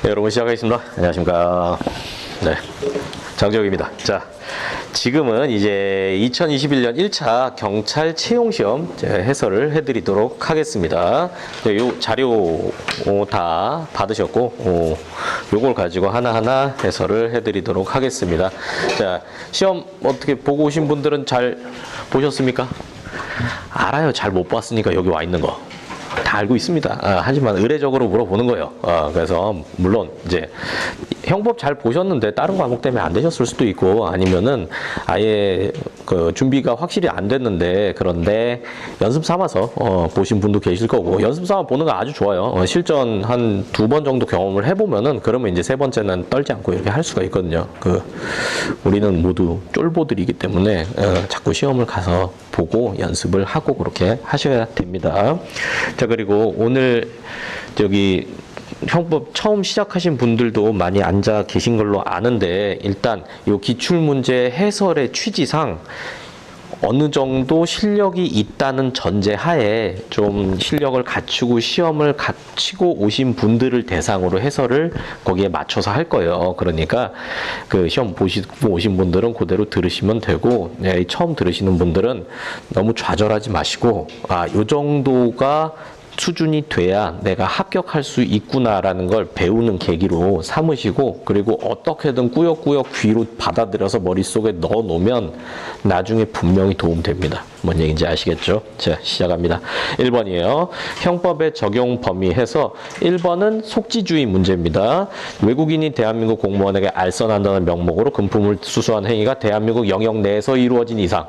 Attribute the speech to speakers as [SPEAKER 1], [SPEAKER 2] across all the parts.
[SPEAKER 1] 네, 여러분 시작하겠습니다. 안녕하십니까. 네, 장재욱입니다. 자, 지금은 이제 2021년 1차 경찰 채용시험 해설을 해드리도록 하겠습니다. 네, 요 자료 다 받으셨고, 요걸 가지고 하나하나 해설을 해드리도록 하겠습니다. 자, 시험 어떻게 보고 오신 분들은 잘 보셨습니까? 알아요. 잘 못 봤으니까 여기 와 있는 거. 다 알고 있습니다. 하지만 의례적으로 물어보는 거예요. 그래서 물론 이제 형법 잘 보셨는데 다른 과목 때문에 안 되셨을 수도 있고, 아니면은 아예 그 준비가 확실히 안 됐는데 그런데 연습 삼아서 보신 분도 계실 거고, 연습 삼아 보는 거 아주 좋아요. 실전 한 2번 정도 경험을 해보면은 그러면 이제 3번째는 떨지 않고 이렇게 할 수가 있거든요. 우리는 모두 쫄보들이기 때문에 자꾸 시험을 가서 보고 연습을 하고 그렇게 하셔야 됩니다. 자, 그리고 오늘 저기 형법 처음 시작하신 분들도 많이 앉아 계신 걸로 아는데, 일단 이 기출문제 해설의 취지상 어느 정도 실력이 있다는 전제하에 좀 실력을 갖추고 시험을 갖추고 오신 분들을 대상으로 해설을 거기에 맞춰서 할 거예요. 그러니까 그 시험 보시고 오신 분들은 그대로 들으시면 되고, 네, 처음 들으시는 분들은 너무 좌절하지 마시고, 요 정도가 수준이 돼야 내가 합격할 수 있구나라는 걸 배우는 계기로 삼으시고, 그리고 어떻게든 꾸역꾸역 귀로 받아들여서 머릿속에 넣어 놓으면 나중에 분명히 도움됩니다. 뭔 얘기인지 아시겠죠? 자, 시작합니다. 1번이에요. 형법의 적용 범위 해서 1번은 속지주의 문제입니다. 외국인이 대한민국 공무원에게 알선한다는 명목으로 금품을 수수한 행위가 대한민국 영역 내에서 이루어진 이상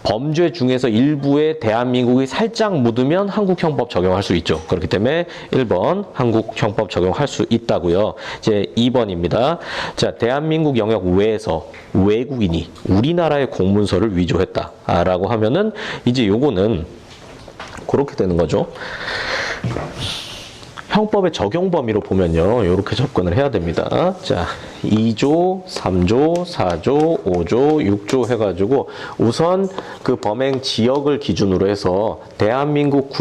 [SPEAKER 1] 범죄 중에서 일부에 대한민국이 살짝 묻으면 한국 형법 적용할 수 있죠. 그렇기 때문에 1번 한국 형법 적용할 수 있다고요. 이제 2번입니다. 자, 대한민국 영역 외에서 외국인이 우리나라의 공문서를 위조했다라고 하면은 이제 요거는 그렇게 되는 거죠. 형법의 적용 범위로 보면요, 이렇게 접근을 해야 됩니다. 자, 2조, 3조, 4조, 5조, 6조 해가지고 우선 그 범행 지역을 기준으로 해서 대한민국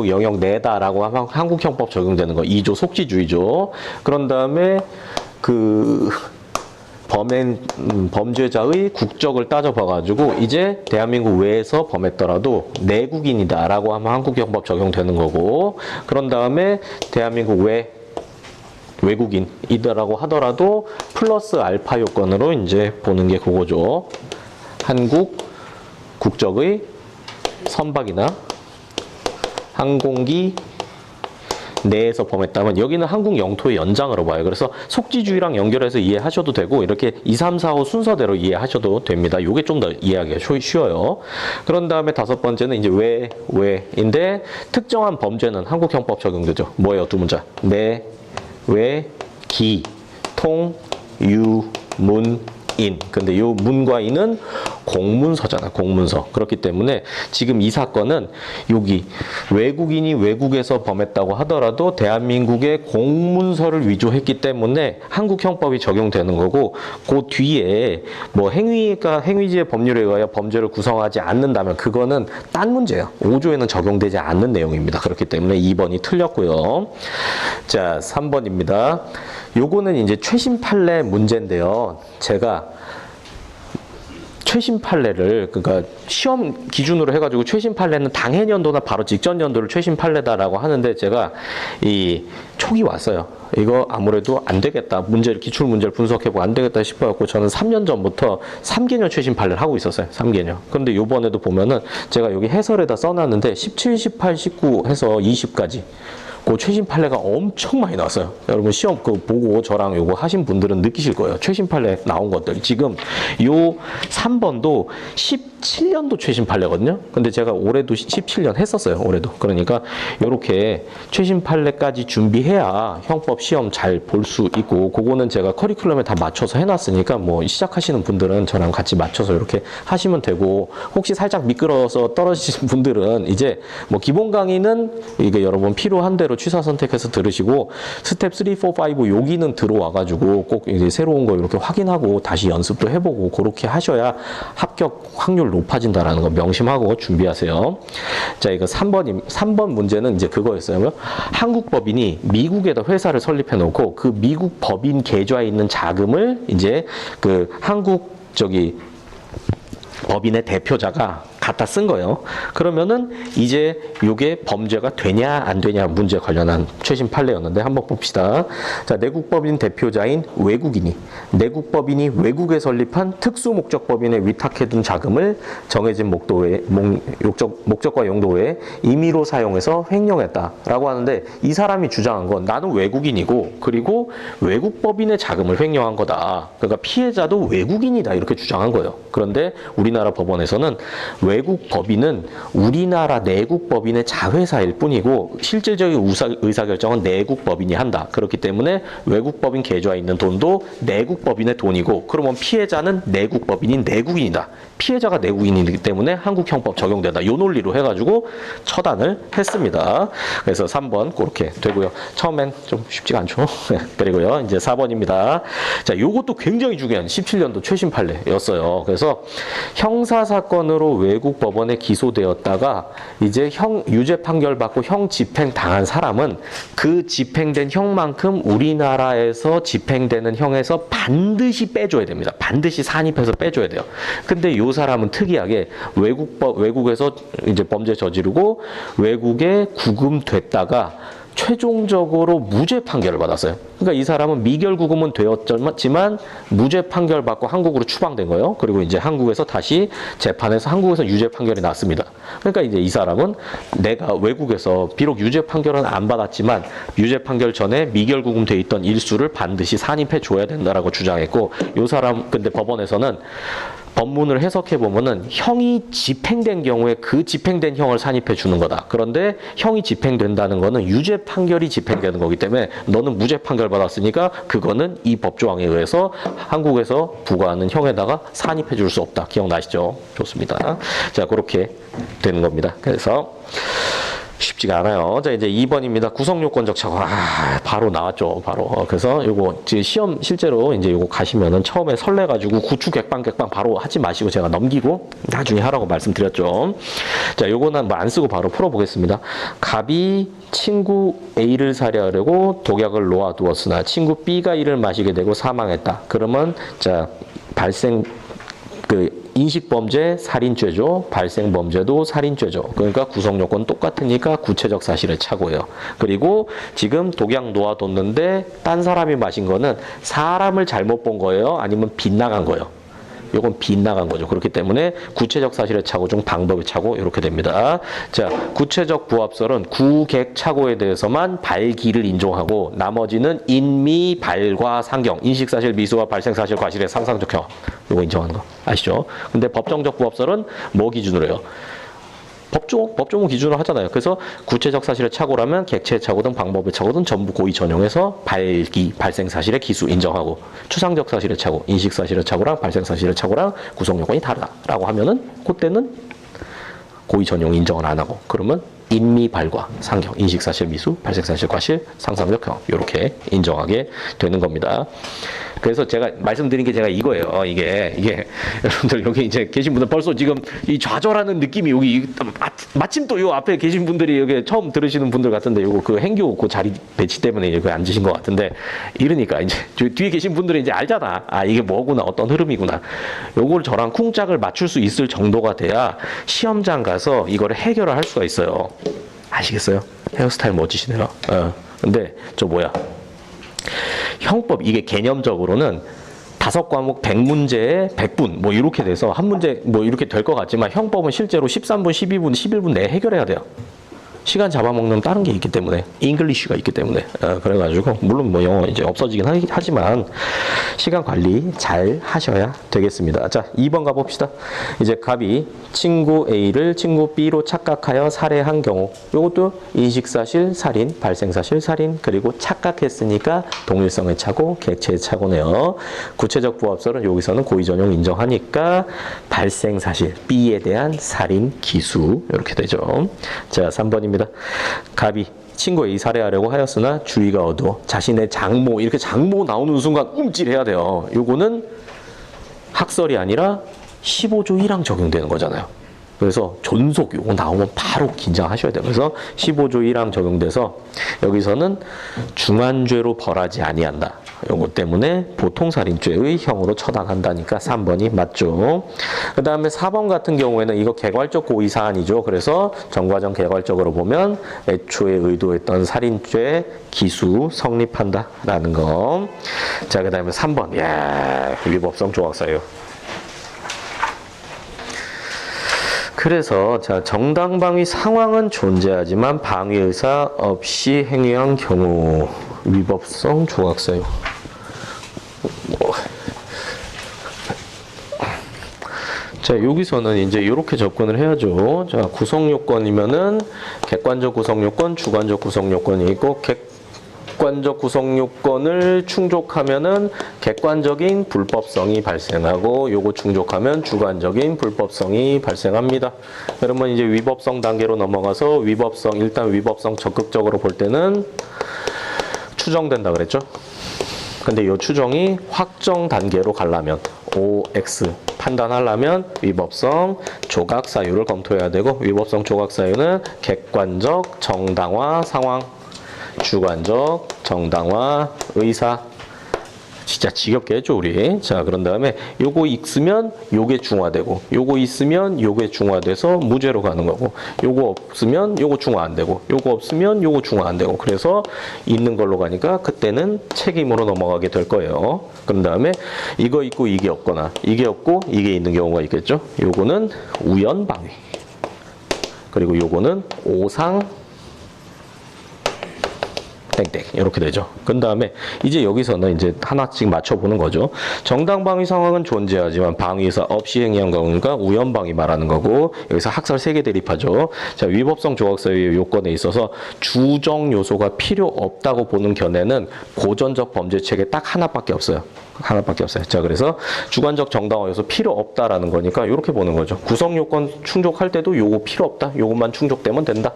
[SPEAKER 1] 영역 내다라고 하면 한국 형법 적용되는 거 2조 속지주의죠. 그런 다음에 그 범죄자의 국적을 따져봐가지고 이제 대한민국 외에서 범했더라도 내국인이다라고 하면 한국 형법 적용되는 거고, 그런 다음에 대한민국 외국인이다라고 하더라도 플러스 알파 요건으로 이제 보는 게 그거죠. 한국 국적의 선박이나 항공기 내에서 범했다면 여기는 한국 영토의 연장으로 봐요. 그래서 속지주의랑 연결해서 이해하셔도 되고, 이렇게 2, 3, 4, 5 순서대로 이해하셔도 됩니다. 이게 좀 더 이해하기가 쉬워요. 그런 다음에 5번째는 이제 외인데 특정한 범죄는 한국 형법 적용되죠. 뭐예요? 2문자. 내, 외, 기, 통, 유, 문, 인. 근데 요 문과 인은 공문서잖아, 공문서. 그렇기 때문에 지금 이 사건은 여기 외국인이 외국에서 범했다고 하더라도 대한민국의 공문서를 위조했기 때문에 한국 형법이 적용되는 거고, 그 뒤에 뭐 행위지의 법률에 의하여 범죄를 구성하지 않는다면 그거는 딴 문제예요. 5조에는 적용되지 않는 내용입니다. 그렇기 때문에 2번이 틀렸고요. 자, 3번입니다. 요거는 이제 최신 판례 문제인데요. 제가 최신 판례를, 그러니까 시험 기준으로 해가지고 최신 판례는 당해년도나 바로 직전 연도를 최신 판례다라고 하는데, 제가 이 촉이 왔어요. 이거 아무래도 안 되겠다. 기출 문제를 분석해보고 안 되겠다 싶어갖고 저는 3년 전부터 3개년 최신 판례를 하고 있었어요. 3개년. 근데 요번에도 보면은 제가 여기 해설에다 써놨는데 17, 18, 19 해서 20까지 그 최신 판례가 엄청 많이 나왔어요. 여러분 시험 보고 저랑 요거 하신 분들은 느끼실 거예요. 최신 판례 나온 것들. 지금 요 3번도 17년도 최신 판례거든요. 근데 제가 올해도 17년 했었어요. 올해도. 그러니까 요렇게 최신 판례까지 준비해야 형법 시험 잘 볼 수 있고, 그거는 제가 커리큘럼에 다 맞춰서 해놨으니까 뭐 시작하시는 분들은 저랑 같이 맞춰서 이렇게 하시면 되고, 혹시 살짝 미끄러워서 떨어지신 분들은 이제 뭐 기본 강의는 이게 여러분 필요한 대로 취사 선택해서 들으시고, 스텝 3, 4, 5 여기는 들어와가지고 꼭 이제 새로운 거 이렇게 확인하고 다시 연습도 해보고 그렇게 하셔야 합격 확률 높아진다라는 거 명심하고 준비하세요. 자, 이거 3번 문제는 이제 그거였어요. 한국 법인이 미국에다 회사를 설립해 놓고 그 미국 법인 계좌에 있는 자금을 이제 그 한국 법인의 대표자가 갖다 쓴 거예요. 그러면은 이제 이게 범죄가 되냐 안 되냐 문제 관련한 최신 판례였는데 한번 봅시다. 자, 내국법인 대표자인 외국인이 내국법인이 외국에 설립한 특수목적법인에 위탁해둔 자금을 정해진 목적과 용도 외에 임의로 사용해서 횡령했다라고 하는데 이 사람이 주장한 건 나는 외국인이고 그리고 외국법인의 자금을 횡령한 거다. 그러니까 피해자도 외국인이다 이렇게 주장한 거예요. 그런데 우리나라 법원에서는 외국 법인은 우리나라 내국 법인의 자회사일 뿐이고 실질적인 의사결정은 내국 법인이 한다. 그렇기 때문에 외국 법인 계좌에 있는 돈도 내국 법인의 돈이고 그러면 피해자는 내국 법인인 내국인이다. 피해자가 내국인이기 때문에 한국 형법 적용된다. 이 논리로 해가지고 처단을 했습니다. 그래서 3번 그렇게 되고요. 처음엔 좀 쉽지가 않죠. 그리고요. 이제 4번입니다. 자, 요것도 굉장히 중요한 17년도 최신 판례였어요. 그래서 형사사건으로 외국 법원에 기소되었다가 이제 유죄 판결 받고 형 집행 당한 사람은 그 집행된 형만큼 우리나라에서 집행되는 형에서 반드시 빼줘야 됩니다. 반드시 산입해서 빼줘야 돼요. 근데 요 사람은 특이하게 외국에서 이제 범죄 저지르고 외국에 구금됐다가 최종적으로 무죄 판결을 받았어요. 그러니까 이 사람은 미결 구금은 되었지만 무죄 판결 받고 한국으로 추방된 거예요. 그리고 이제 한국에서 다시 재판에서 한국에서 유죄 판결이 났습니다. 그러니까 이제 이 사람은 내가 외국에서 비록 유죄 판결은 안 받았지만 유죄 판결 전에 미결 구금돼 있던 일수를 반드시 산입해 줘야 된다라고 주장했고 이 사람 근데 법원에서는 법문을 해석해 보면은 형이 집행된 경우에 그 집행된 형을 산입해 주는 거다. 그런데 형이 집행된다는 거는 유죄 판결이 집행되는 거기 때문에 너는 무죄 판결 받았으니까 그거는 이 법조항에 의해서 한국에서 부과하는 형에다가 산입해 줄 수 없다. 기억나시죠? 좋습니다. 자, 그렇게 되는 겁니다. 그래서 쉽지가 않아요. 자, 이제 2번입니다. 구성요건적 착오. 바로 나왔죠. 바로. 그래서 요거 시험 실제로 이제 요거 가시면은 처음에 설레가지고 구추 객방 바로 하지 마시고 제가 넘기고 나중에 하라고 말씀드렸죠. 자, 요거는 뭐 안 쓰고 바로 풀어보겠습니다. 갑이 친구 A를 살해하려고 독약을 놓아두었으나 친구 B가 이를 마시게 되고 사망했다. 그러면 자, 인식범죄 살인죄죠. 발생범죄도 살인죄죠. 그러니까 구성요건 똑같으니까 구체적 사실을 착오해요. 그리고 지금 독약 놓아뒀는데 딴 사람이 마신 거는 사람을 잘못 본 거예요? 아니면 빗나간 거예요? 요건 빗나간 거죠. 그렇기 때문에 구체적 사실의 착오 중 방법의 착오 이렇게 됩니다. 자, 구체적 부합설은 구객 착오에 대해서만 발기를 인정하고 나머지는 인미, 발과 상경, 인식사실, 미수와 발생사실, 과실의 상상적 형 요거 인정하는 거 아시죠? 근데 법정적 부합설은 뭐 기준으로 해요? 법조문 기준으로 하잖아요. 그래서 구체적 사실의 착오라면 객체의 착오 등 방법의 착오든 전부 고의 전용해서 발생 사실의 기수 인정하고 추상적 사실의 착오, 인식 사실의 착오랑 발생 사실의 착오랑 구성 요건이 다르다라고 하면은 그때는 고의 전용 인정을 안 하고 그러면 인미, 발과 상경, 인식 사실, 미수, 발생 사실, 과실, 상상적 형 이렇게 인정하게 되는 겁니다. 그래서 제가 말씀드린 게 제가 이거예요. 이게 여러분들 여기 이제 계신 분들 벌써 지금 이 좌절하는 느낌이 여기 마침 또 요 앞에 계신 분들이 여기 처음 들으시는 분들 같은데 요거 그 행교 그 자리 배치 때문에 여기 앉으신 것 같은데 이러니까 이제 뒤에 계신 분들이 이제 알잖아. 아, 이게 뭐구나, 어떤 흐름이구나. 요걸 저랑 쿵짝을 맞출 수 있을 정도가 돼야 시험장 가서 이거를 해결을 할 수가 있어요. 아시겠어요? 헤어스타일 멋지시네요. 근데 저 뭐야? 형법 이게 개념적으로는 5과목 100문제에 100분 뭐 이렇게 돼서 한 문제 뭐 이렇게 될 것 같지만 형법은 실제로 13분, 12분, 11분 내에 해결해야 돼요. 시간 잡아먹는 다른 게 있기 때문에 잉글리쉬가 있기 때문에 그래가지고 물론 뭐 영어 이제 없어지긴 하지만 시간 관리 잘 하셔야 되겠습니다. 자, 2번 가봅시다. 이제 갑이 친구 A를 친구 B로 착각하여 살해한 경우 이것도 인식사실 살인, 발생사실 살인 그리고 착각했으니까 동일성의 착오, 객체의 착오네요. 구체적 부합설은 여기서는 고의전용 인정하니까 발생사실 B에 대한 살인 기수 이렇게 되죠. 자, 3번입니다. 갑이 친구 A 살해하려고 하였으나 주의가 어두워 자신의 장모 이렇게 장모 나오는 순간 움찔해야 돼요. 요거는 학설이 아니라 15조 1항 적용되는 거잖아요. 그래서 존속 요거 나오면 바로 긴장하셔야 돼요. 그래서 15조 1항 적용돼서 여기서는 중한죄로 벌하지 아니한다. 요거 때문에 보통살인죄의 형으로 처당한다니까 3번이 맞죠. 그 다음에 4번 같은 경우에는 이거 개괄적 고의 사안이죠. 그래서 정과정 개괄적으로 보면 애초에 의도했던 살인죄 기수 성립한다라는 거. 자, 그 다음에 3번. 야, 위법성 조각사유. 그래서 자, 정당방위 상황은 존재하지만 방위 의사 없이 행위한 경우 위법성 조각사유. 자, 여기서는 이제 이렇게 접근을 해야죠. 자, 구성요건이면은 객관적 구성요건, 주관적 구성요건이 있고, 객관적 구성요건을 충족하면은 객관적인 불법성이 발생하고, 요거 충족하면 주관적인 불법성이 발생합니다. 그러면 이제 위법성 단계로 넘어가서 위법성, 일단 위법성 적극적으로 볼 때는 추정된다 그랬죠? 근데 이 추정이 확정 단계로 가려면 OX 판단하려면 위법성 조각 사유를 검토해야 되고, 위법성 조각 사유는 객관적 정당화 상황, 주관적 정당화 의사. 진짜 지겹게 했죠 우리. 자, 그런 다음에 요거 있으면 요게 중화되고, 요거 있으면 요게 중화돼서 무죄로 가는 거고, 요거 없으면 요거 중화 안 되고, 요거 없으면 요거 중화 안 되고, 그래서 있는 걸로 가니까 그때는 책임으로 넘어가게 될 거예요. 그런 다음에 이거 있고 이게 없거나 이게 없고 이게 있는 경우가 있겠죠. 요거는 우연방위, 그리고 요거는 오상 땡땡 이렇게 되죠. 그 다음에 이제 여기서는 이제 하나씩 맞춰보는 거죠. 정당방위 상황은 존재하지만 방위의사 없이 행위한 경우가 우연방위 말하는 거고, 여기서 학설 3개 대립하죠. 자, 위법성 조각사유의 요건에 있어서 주정 요소가 필요 없다고 보는 견해는 고전적 범죄책에 딱 하나밖에 없어요. 하나밖에 없어요. 자, 그래서 주관적 정당화 요소 필요 없다라는 거니까 이렇게 보는 거죠. 구성 요건 충족할 때도 요거 필요 없다. 요것만 충족되면 된다.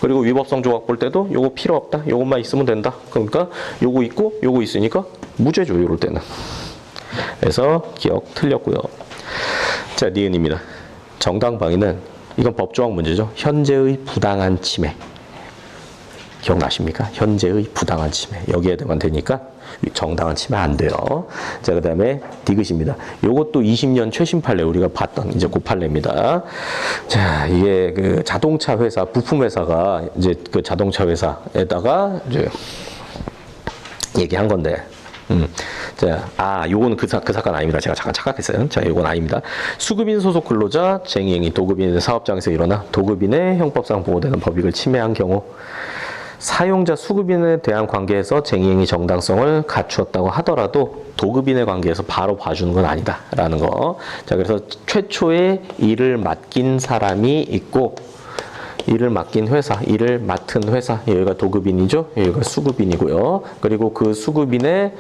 [SPEAKER 1] 그리고 위법성 조각 볼 때도 요거 필요 없다. 요것만 있으면 된다. 그러니까 요거 있고 요거 있으니까 무죄죠. 이럴 때는. 그래서 기억 틀렸고요. 자, 니은입니다. 정당방위는 이건 법조항 문제죠. 현재의 부당한 침해. 기억나십니까? 현재의 부당한 침해. 여기에 대만 되니까 정당한 침해 안 돼요. 자, 그 다음에 디귿입니다. 요것도 20년 최신 판례 우리가 봤던 이제 그 판례입니다. 자, 이게 그 자동차 회사, 부품 회사가 이제 그 자동차 회사에다가 이제 얘기한 건데, 자, 요거는 그 사건 아닙니다. 제가 잠깐 착각했어요. 자, 요건 아닙니다. 수급인 소속 근로자, 쟁의행위, 도급인의 사업장에서 일어나 도급인의 형법상 보호되는 법익을 침해한 경우, 사용자 수급인에 대한 관계에서 쟁의행위 정당성을 갖추었다고 하더라도 도급인의 관계에서 바로 봐주는 건 아니다라는 거. 자, 그래서 최초에 일을 맡긴 사람이 있고, 일을 맡긴 회사, 일을 맡은 회사, 여기가 도급인이죠. 여기가 수급인이고요. 그리고 그 수급인의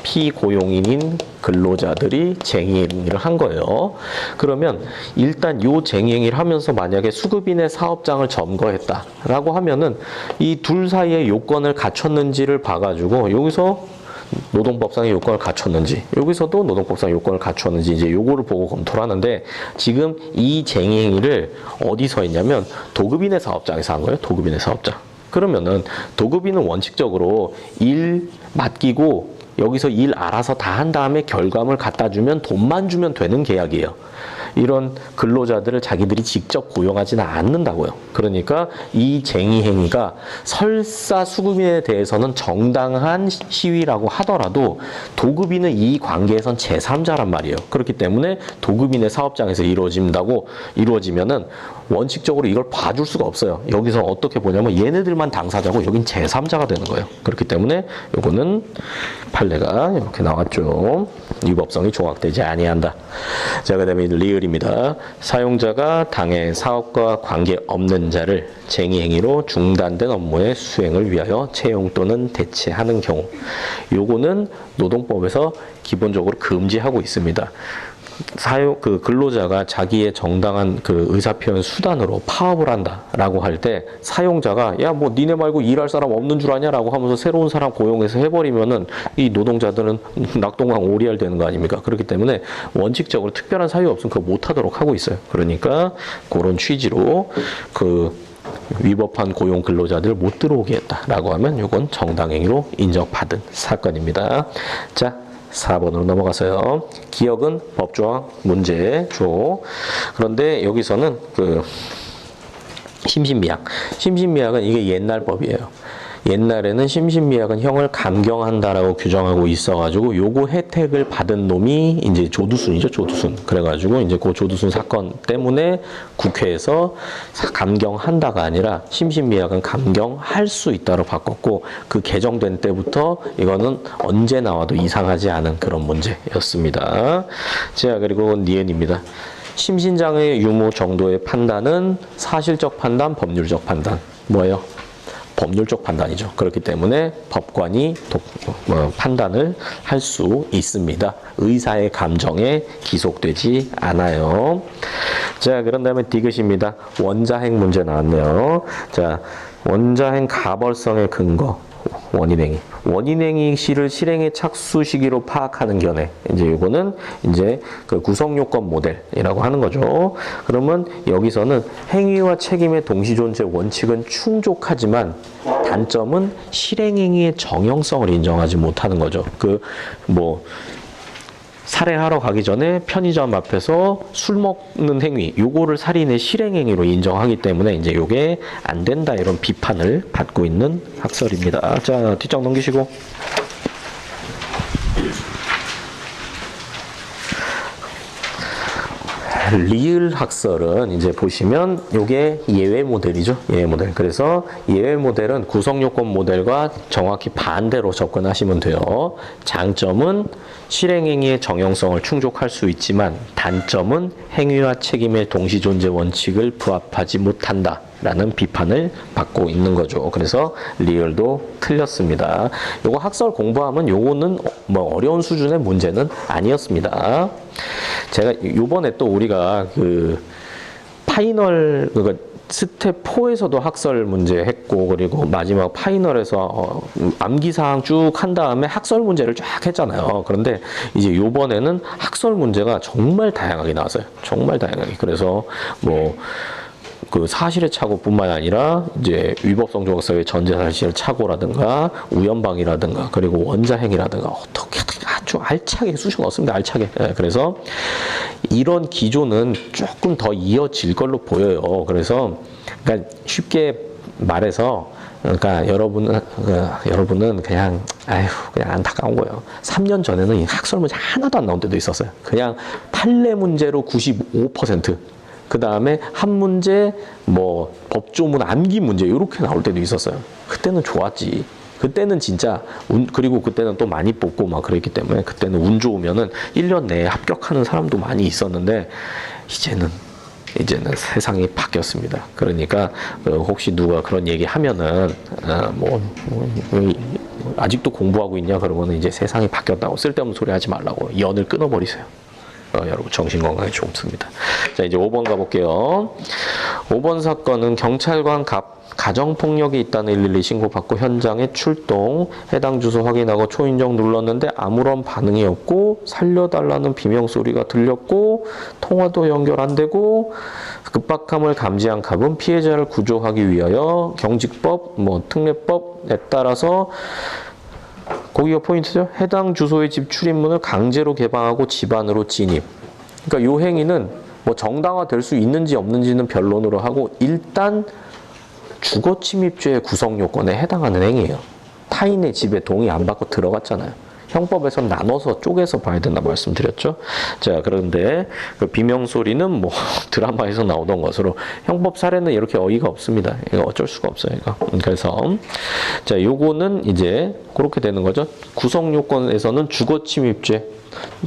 [SPEAKER 1] 피고용인인 근로자들이 쟁의행위를 한 거예요. 그러면 일단 요 쟁의행위를 하면서 만약에 수급인의 사업장을 점거했다라고 하면은 이 둘 사이의 요건을 갖췄는지를 봐가지고 여기서 노동법상의 요건을 갖췄는지, 여기서도 노동법상 요건을 갖췄는지 이제 요거를 보고 검토를 하는데, 지금 이 쟁의행위를 어디서 했냐면 도급인의 사업장에서 한 거예요. 도급인의 사업장. 그러면은 도급인은 원칙적으로 일 맡기고 여기서 일 알아서 다 한 다음에 결과물 갖다 주면 돈만 주면 되는 계약이에요. 이런 근로자들을 자기들이 직접 고용하지는 않는다고요. 그러니까 이 쟁의행위가 설사 수급인에 대해서는 정당한 시위라고 하더라도 도급인은 이 관계에선 제3자란 말이에요. 그렇기 때문에 도급인의 사업장에서 이루어지면은 원칙적으로 이걸 봐줄 수가 없어요. 여기서 어떻게 보냐면 얘네들만 당사자고 여긴 제3자가 되는 거예요. 그렇기 때문에 요거는 판례가 이렇게 나왔죠. 위법성이 조각되지 아니한다. 자, 그 다음에 리을입니다. 사용자가 당해 사업과 관계없는 자를 쟁의행위로 중단된 업무의 수행을 위하여 채용 또는 대체하는 경우, 요거는 노동법에서 기본적으로 금지하고 있습니다. 근로자가 자기의 정당한 그 의사표현 수단으로 파업을 한다라고 할 때 사용자가 야, 뭐 니네 말고 일할 사람 없는 줄 아냐라고 하면서 새로운 사람 고용해서 해버리면은 이 노동자들은 낙동강 오리알 되는 거 아닙니까? 그렇기 때문에 원칙적으로 특별한 사유 없으면 그거 못하도록 하고 있어요. 그러니까 그런 취지로 그 위법한 고용 근로자들 못 들어오게 했다라고 하면 이건 정당행위로 인정받은 사건입니다. 자, 4번으로 넘어가서요. 기억은 법조항 문제 조. 그런데 여기서는 그 심신미약. 심신미약은 이게 옛날 법이에요. 옛날에는 심신미약은 형을 감경한다라고 규정하고 있어가지고 요거 혜택을 받은 놈이 이제 조두순이죠, 조두순. 그래가지고 이제 그 조두순 사건 때문에 국회에서 감경한다가 아니라 심신미약은 감경할 수 있다로 바꿨고 그 개정된 때부터 이거는 언제 나와도 이상하지 않은 그런 문제였습니다. 자, 그리고 니은입니다. 심신장애의 유무 정도의 판단은 사실적 판단, 법률적 판단. 뭐예요? 법률적 판단이죠. 그렇기 때문에 법관이 판단을 할 수 있습니다. 의사의 감정에 기속되지 않아요. 자, 그런 다음에 디귿입니다. 원자행 문제 나왔네요. 자, 원자행 가벌성의 근거. 원인행위. 원인행위 시를 실행의 착수 시기로 파악하는 견해. 이제 이거는 이제 그 구성요건 모델이라고 하는 거죠. 그러면 여기서는 행위와 책임의 동시존재 원칙은 충족하지만 단점은 실행행위의 정형성을 인정하지 못하는 거죠. 살해하러 가기 전에 편의점 앞에서 술 먹는 행위, 요거를 살인의 실행행위로 인정하기 때문에 이제 요게 안 된다 이런 비판을 받고 있는 학설입니다. 자, 뒷장 넘기시고. 리을 학설은 이제 보시면 요게 예외 모델이죠. 예외 모델. 그래서 예외 모델은 구성 요건 모델과 정확히 반대로 접근하시면 돼요. 장점은 실행행위의 정형성을 충족할 수 있지만 단점은 행위와 책임의 동시존재 원칙을 부합하지 못한다. 라는 비판을 받고 있는 거죠. 그래서 리을도 틀렸습니다. 요거 학설 공부하면 요거는 뭐 어려운 수준의 문제는 아니었습니다. 제가 요번에 또 우리가 그 파이널 스텝 4에서도 학설 문제 했고 그리고 마지막 파이널에서 암기사항 쭉 한 다음에 학설 문제를 쫙 했잖아요. 그런데 이제 요번에는 학설 문제가 정말 다양하게 나왔어요. 정말 다양하게. 그래서 그 사실의 착오뿐만 아니라 이제 위법성 조각서의 전제사실 착오라든가 우연방이라든가 그리고 원자행위라든가 어떻게 아주 알차게 쑤셔 넣었습니다. 알차게. 네, 그래서 이런 기조는 조금 더 이어질 걸로 보여요. 그래서 그러니까 쉽게 말해서 그러니까 여러분은 그냥 그냥 안타까운 거예요. 3년 전에는 이 학설 문제 하나도 안 나온 때도 있었어요. 그냥 판례 문제로 95%. 그 다음에 한 문제, 법조문 암기 문제, 이렇게 나올 때도 있었어요. 그때는 좋았지. 그때는 진짜, 그리고 그때는 또 많이 뽑고 막 그랬기 때문에 그때는 운 좋으면은 1년 내에 합격하는 사람도 많이 있었는데, 이제는 세상이 바뀌었습니다. 그러니까, 혹시 누가 그런 얘기 하면은, 아직도 공부하고 있냐? 그러면은 이제 세상이 바뀌었다고 쓸데없는 소리 하지 말라고 연을 끊어버리세요. 여러분 정신 건강에 좋습니다. 자, 이제 5번 가볼게요. 5번 사건은 경찰관 가정폭력이 있다는 112 신고받고 현장에 출동, 해당 주소 확인하고 초인종 눌렀는데 아무런 반응이 없고 살려달라는 비명소리가 들렸고 통화도 연결 안 되고 급박함을 감지한 갑은 피해자를 구조하기 위하여 경직법, 특례법에 따라서 거기가 포인트죠. 해당 주소의 집 출입문을 강제로 개방하고 집 안으로 진입. 그러니까 이 행위는 정당화될 수 있는지 없는지는 변론으로 하고 일단 주거침입죄의 구성요건에 해당하는 행위예요. 타인의 집에 동의 안 받고 들어갔잖아요. 형법에서 나눠서 쪼개서 봐야 된다 말씀드렸죠. 자, 그런데 그 비명소리는 드라마에서 나오던 것으로 형법 사례는 이렇게 어이가 없습니다. 이거 어쩔 수가 없어요. 이거. 그래서 자, 요거는 이제 그렇게 되는 거죠. 구성요건에서는 주거침입죄.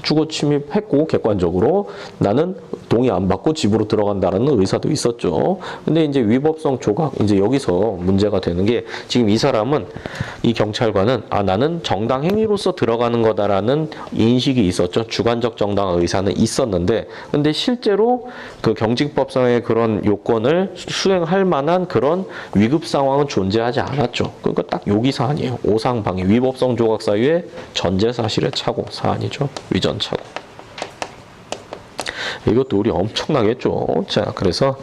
[SPEAKER 1] 주거침입했고 객관적으로 나는 동의 안 받고 집으로 들어간다는 의사도 있었죠. 근데 이제 위법성 조각, 이제 여기서 문제가 되는 게 지금 이 사람은, 이 경찰관은 나는 정당 행위로서 들어가는 거다라는 인식이 있었죠. 주관적 정당 의사는 있었는데, 근데 실제로 그 경징법상의 그런 요건을 수행할 만한 그런 위급 상황은 존재하지 않았죠. 그러니까 딱 여기 사안이에요. 오상방해, 위법성 조각 사유의 전제 사실의 착오 사안이죠. 위전 착오. 이것도 우리 엄청나게 했죠. 자, 그래서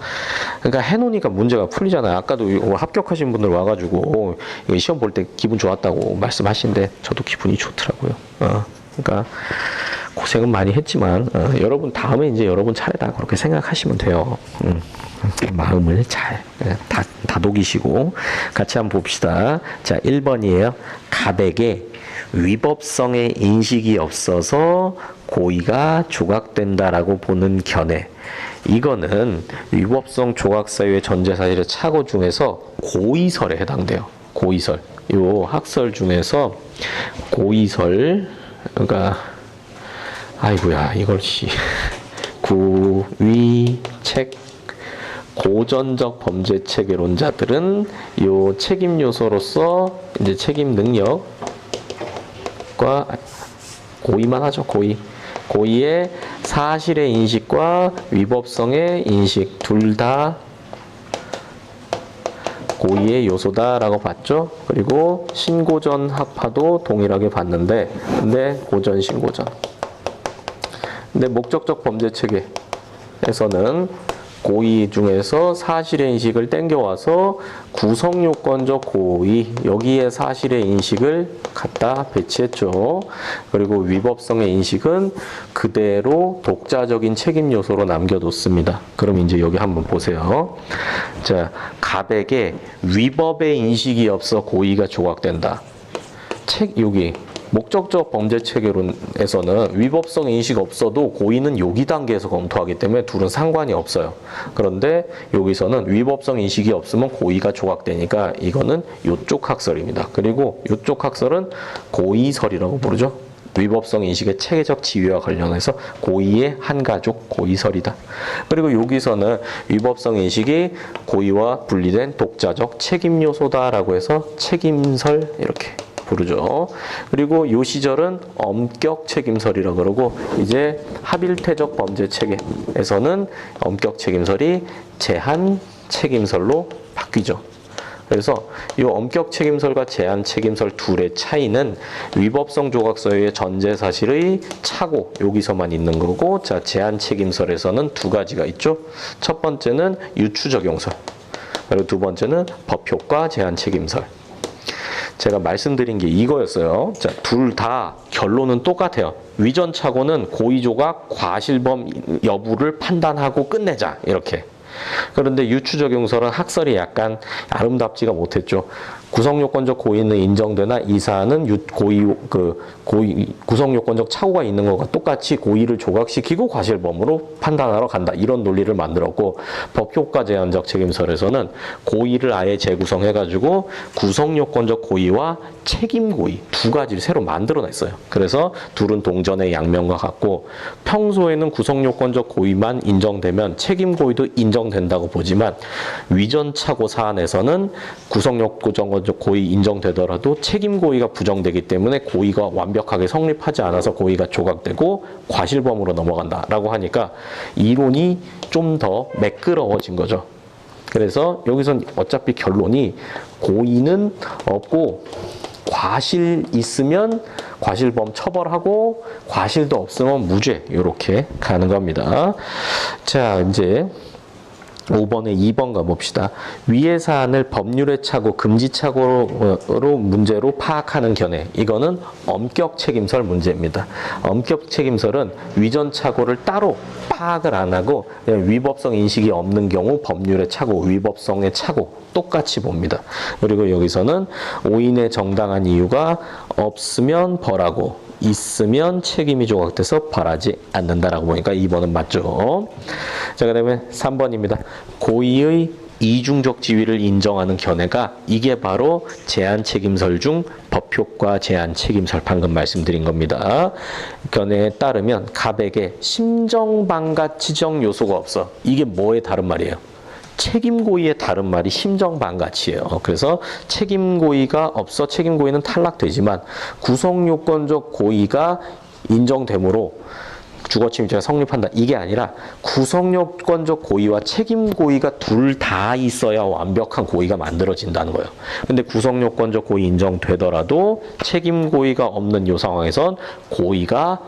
[SPEAKER 1] 그러니까 해놓으니까 문제가 풀리잖아요. 아까도 합격하신 분들 와가지고 시험 볼 때 기분 좋았다고 말씀하시는데 저도 기분이 좋더라고요. 그러니까 고생은 많이 했지만 여러분 다음에 이제 여러분 차례다 그렇게 생각하시면 돼요. 마음을 잘 다독이시고 같이 한번 봅시다. 자, 1번이에요. 가백에 위법성의 인식이 없어서 고의가 조각된다라고 보는 견해. 이거는 위법성 조각 사유의 전제 사실의 착오 중에서 고의설에 해당돼요. 고의설. 요 학설 중에서 고의설, 그러니까 아이고야 이걸 구위책 고전적 범죄 체계론자들은 요 책임 요소로서 이제 책임 능력과 고의만 하죠. 고의의 사실의 인식과 위법성의 인식 둘 다 고의의 요소다라고 봤죠. 그리고 신고전 학파도 동일하게 봤는데, 근데 고전 신고전. 근데 목적적 범죄 체계에서는 고의 중에서 사실의 인식을 땡겨와서 구성요건적 고의, 여기에 사실의 인식을 갖다 배치했죠. 그리고 위법성의 인식은 그대로 독자적인 책임 요소로 남겨뒀습니다. 그럼 이제 여기 한번 보세요. 자, 가백에 위법의 인식이 없어 고의가 조각된다. 여기 목적적 범죄 체계론에서는 위법성 인식 없어도 고의는 요기 단계에서 검토하기 때문에 둘은 상관이 없어요. 그런데 여기서는 위법성 인식이 없으면 고의가 조각되니까 이거는 요쪽 학설입니다. 그리고 요쪽 학설은 고의설이라고 부르죠. 위법성 인식의 체계적 지위와 관련해서 고의의 한 가족 고의설이다. 그리고 여기서는 위법성 인식이 고의와 분리된 독자적 책임 요소다라고 해서 책임설 이렇게 부르죠. 그리고 요 시절은 엄격 책임설이라고 그러고 이제 합일태적 범죄 체계에서는 엄격 책임설이 제한 책임설로 바뀌죠. 그래서 이 엄격 책임설과 제한 책임설 둘의 차이는 위법성 조각서의 전제 사실의 착오 여기서만 있는 거고, 자, 제한 책임설에서는 두 가지가 있죠. 첫 번째는 유추적용설, 그리고 두 번째는 법효과 제한 책임설. 제가 말씀드린 게 이거였어요. 자, 둘 다 결론은 똑같아요. 위전 착오는 고의 조각 과실범 여부를 판단하고 끝내자 이렇게. 그런데 유추적용설은 학설이 약간 아름답지가 못했죠. 구성요건적 고의는 인정되나 이 사안은 구성요건적 착오가 있는 것과 똑같이 고의를 조각시키고 과실범으로 판단하러 간다. 이런 논리를 만들었고, 법효과 제한적 책임설에서는 고의를 아예 재구성해가지고 구성요건적 고의와 책임 고의 두 가지를 새로 만들어냈어요. 그래서 둘은 동전의 양면과 같고, 평소에는 구성요건적 고의만 인정되면 책임 고의도 인정된다고 보지만, 위전 착오 사안에서는 구성요건적 고의 인정되더라도 책임 고의가 부정되기 때문에 고의가 완벽하게 성립하지 않아서 고의가 조각되고 과실범으로 넘어간다라고 하니까 이론이 좀 더 매끄러워진 거죠. 그래서 여기선 어차피 결론이 고의는 없고 과실 있으면 과실범 처벌하고 과실도 없으면 무죄 이렇게 가는 겁니다. 자, 이제 5번에 2번 가봅시다. 위의 사안을 법률의 착오, 금지 착오로 문제로 파악하는 견해. 이거는 엄격 책임설 문제입니다. 엄격 책임설은 위전 착오를 따로 파악을 안 하고 그냥 위법성 인식이 없는 경우 법률의 착오, 위법성의 착오 똑같이 봅니다. 그리고 여기서는 오인의 정당한 이유가 없으면 벌하고 있으면 책임이 조각돼서 벌하지 않는다라고 보니까 2번은 맞죠. 자, 그 다음에 3번입니다. 고의의 이중적 지위를 인정하는 견해가 이게 바로 제한책임설 중 법효과 제한책임설 방금 말씀드린 겁니다. 견해에 따르면 갑에게 심정방가 치정 요소가 없어. 이게 뭐의 다른 말이에요? 책임고의의 다른 말이 심정방가치예요. 그래서 책임고의가 없어 책임고의는 탈락되지만 구성요건적 고의가 인정되므로 주거침입죄가 성립한다. 이게 아니라 구성요건적 고의와 책임고의가 둘 다 있어야 완벽한 고의가 만들어진다는 거예요. 근데 구성요건적 고의 인정되더라도 책임고의가 없는 이 상황에선 고의가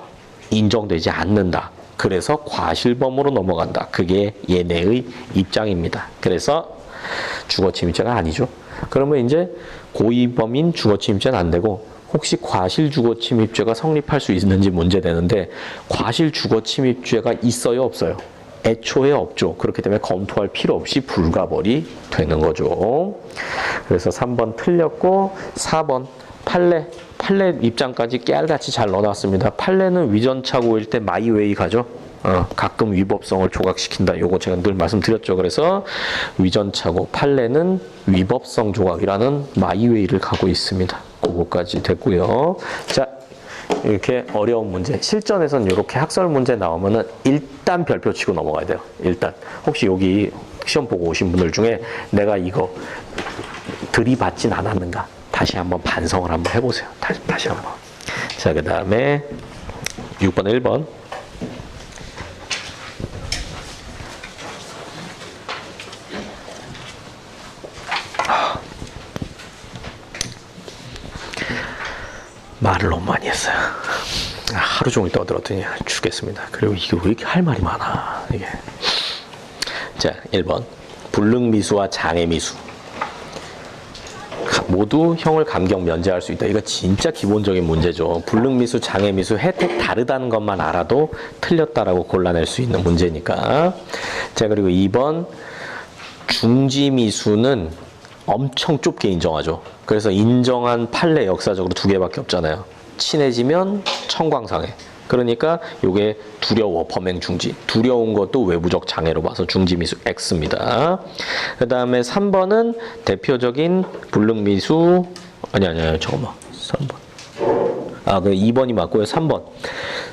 [SPEAKER 1] 인정되지 않는다. 그래서 과실범으로 넘어간다. 그게 얘네의 입장입니다. 그래서 주거침입죄가 아니죠. 그러면 이제 고의범인 주거침입죄는 안 되고 혹시 과실주거침입죄가 성립할 수 있는지 문제되는데 과실주거침입죄가 있어요, 없어요? 애초에 없죠. 그렇기 때문에 검토할 필요 없이 불가벌이 되는 거죠. 그래서 3번 틀렸고 4번 판례 입장까지 깨알같이 잘 넣어놨습니다. 판례는 위전차 고일 때 마이웨이 가죠. 가끔 위법성을 조각시킨다. 요거 제가 늘 말씀드렸죠. 그래서 위전차고 판례는 위법성 조각이라는 마이웨이를 가고 있습니다. 그거까지 됐고요. 자, 이렇게 어려운 문제. 실전에선 이렇게 학설 문제 나오면은 일단 별표 치고 넘어가야 돼요. 일단. 혹시 여기 시험 보고 오신 분들 중에 내가 이거 들이받진 않았는가? 다시 한번 반성을 한번 해보세요. 다시 한번. 자, 그 다음에 6번, 1번. 말을 너무 많이 했어요. 하루 종일 떠들었더니 죽겠습니다. 그리고 이게 왜 이렇게 할 말이 많아, 이게. 자, 1번. 불능미수와 장애미수. 모두 형을 감경 면제할 수 있다. 이거 진짜 기본적인 문제죠. 불능미수, 장애미수 혜택 다르다는 것만 알아도 틀렸다라고 골라낼 수 있는 문제니까. 자, 그리고 2번. 중지미수는 엄청 좁게 인정하죠. 그래서 인정한 판례 역사적으로 2개밖에 없잖아요. 친해지면 청광상해. 그러니까 이게 두려워, 범행 중지. 두려운 것도 외부적 장애로 봐서 중지미수 X입니다. 그 다음에 3번은 대표적인 불능미수, 잠깐만. 3번. 그 2번이 맞고요. 3번.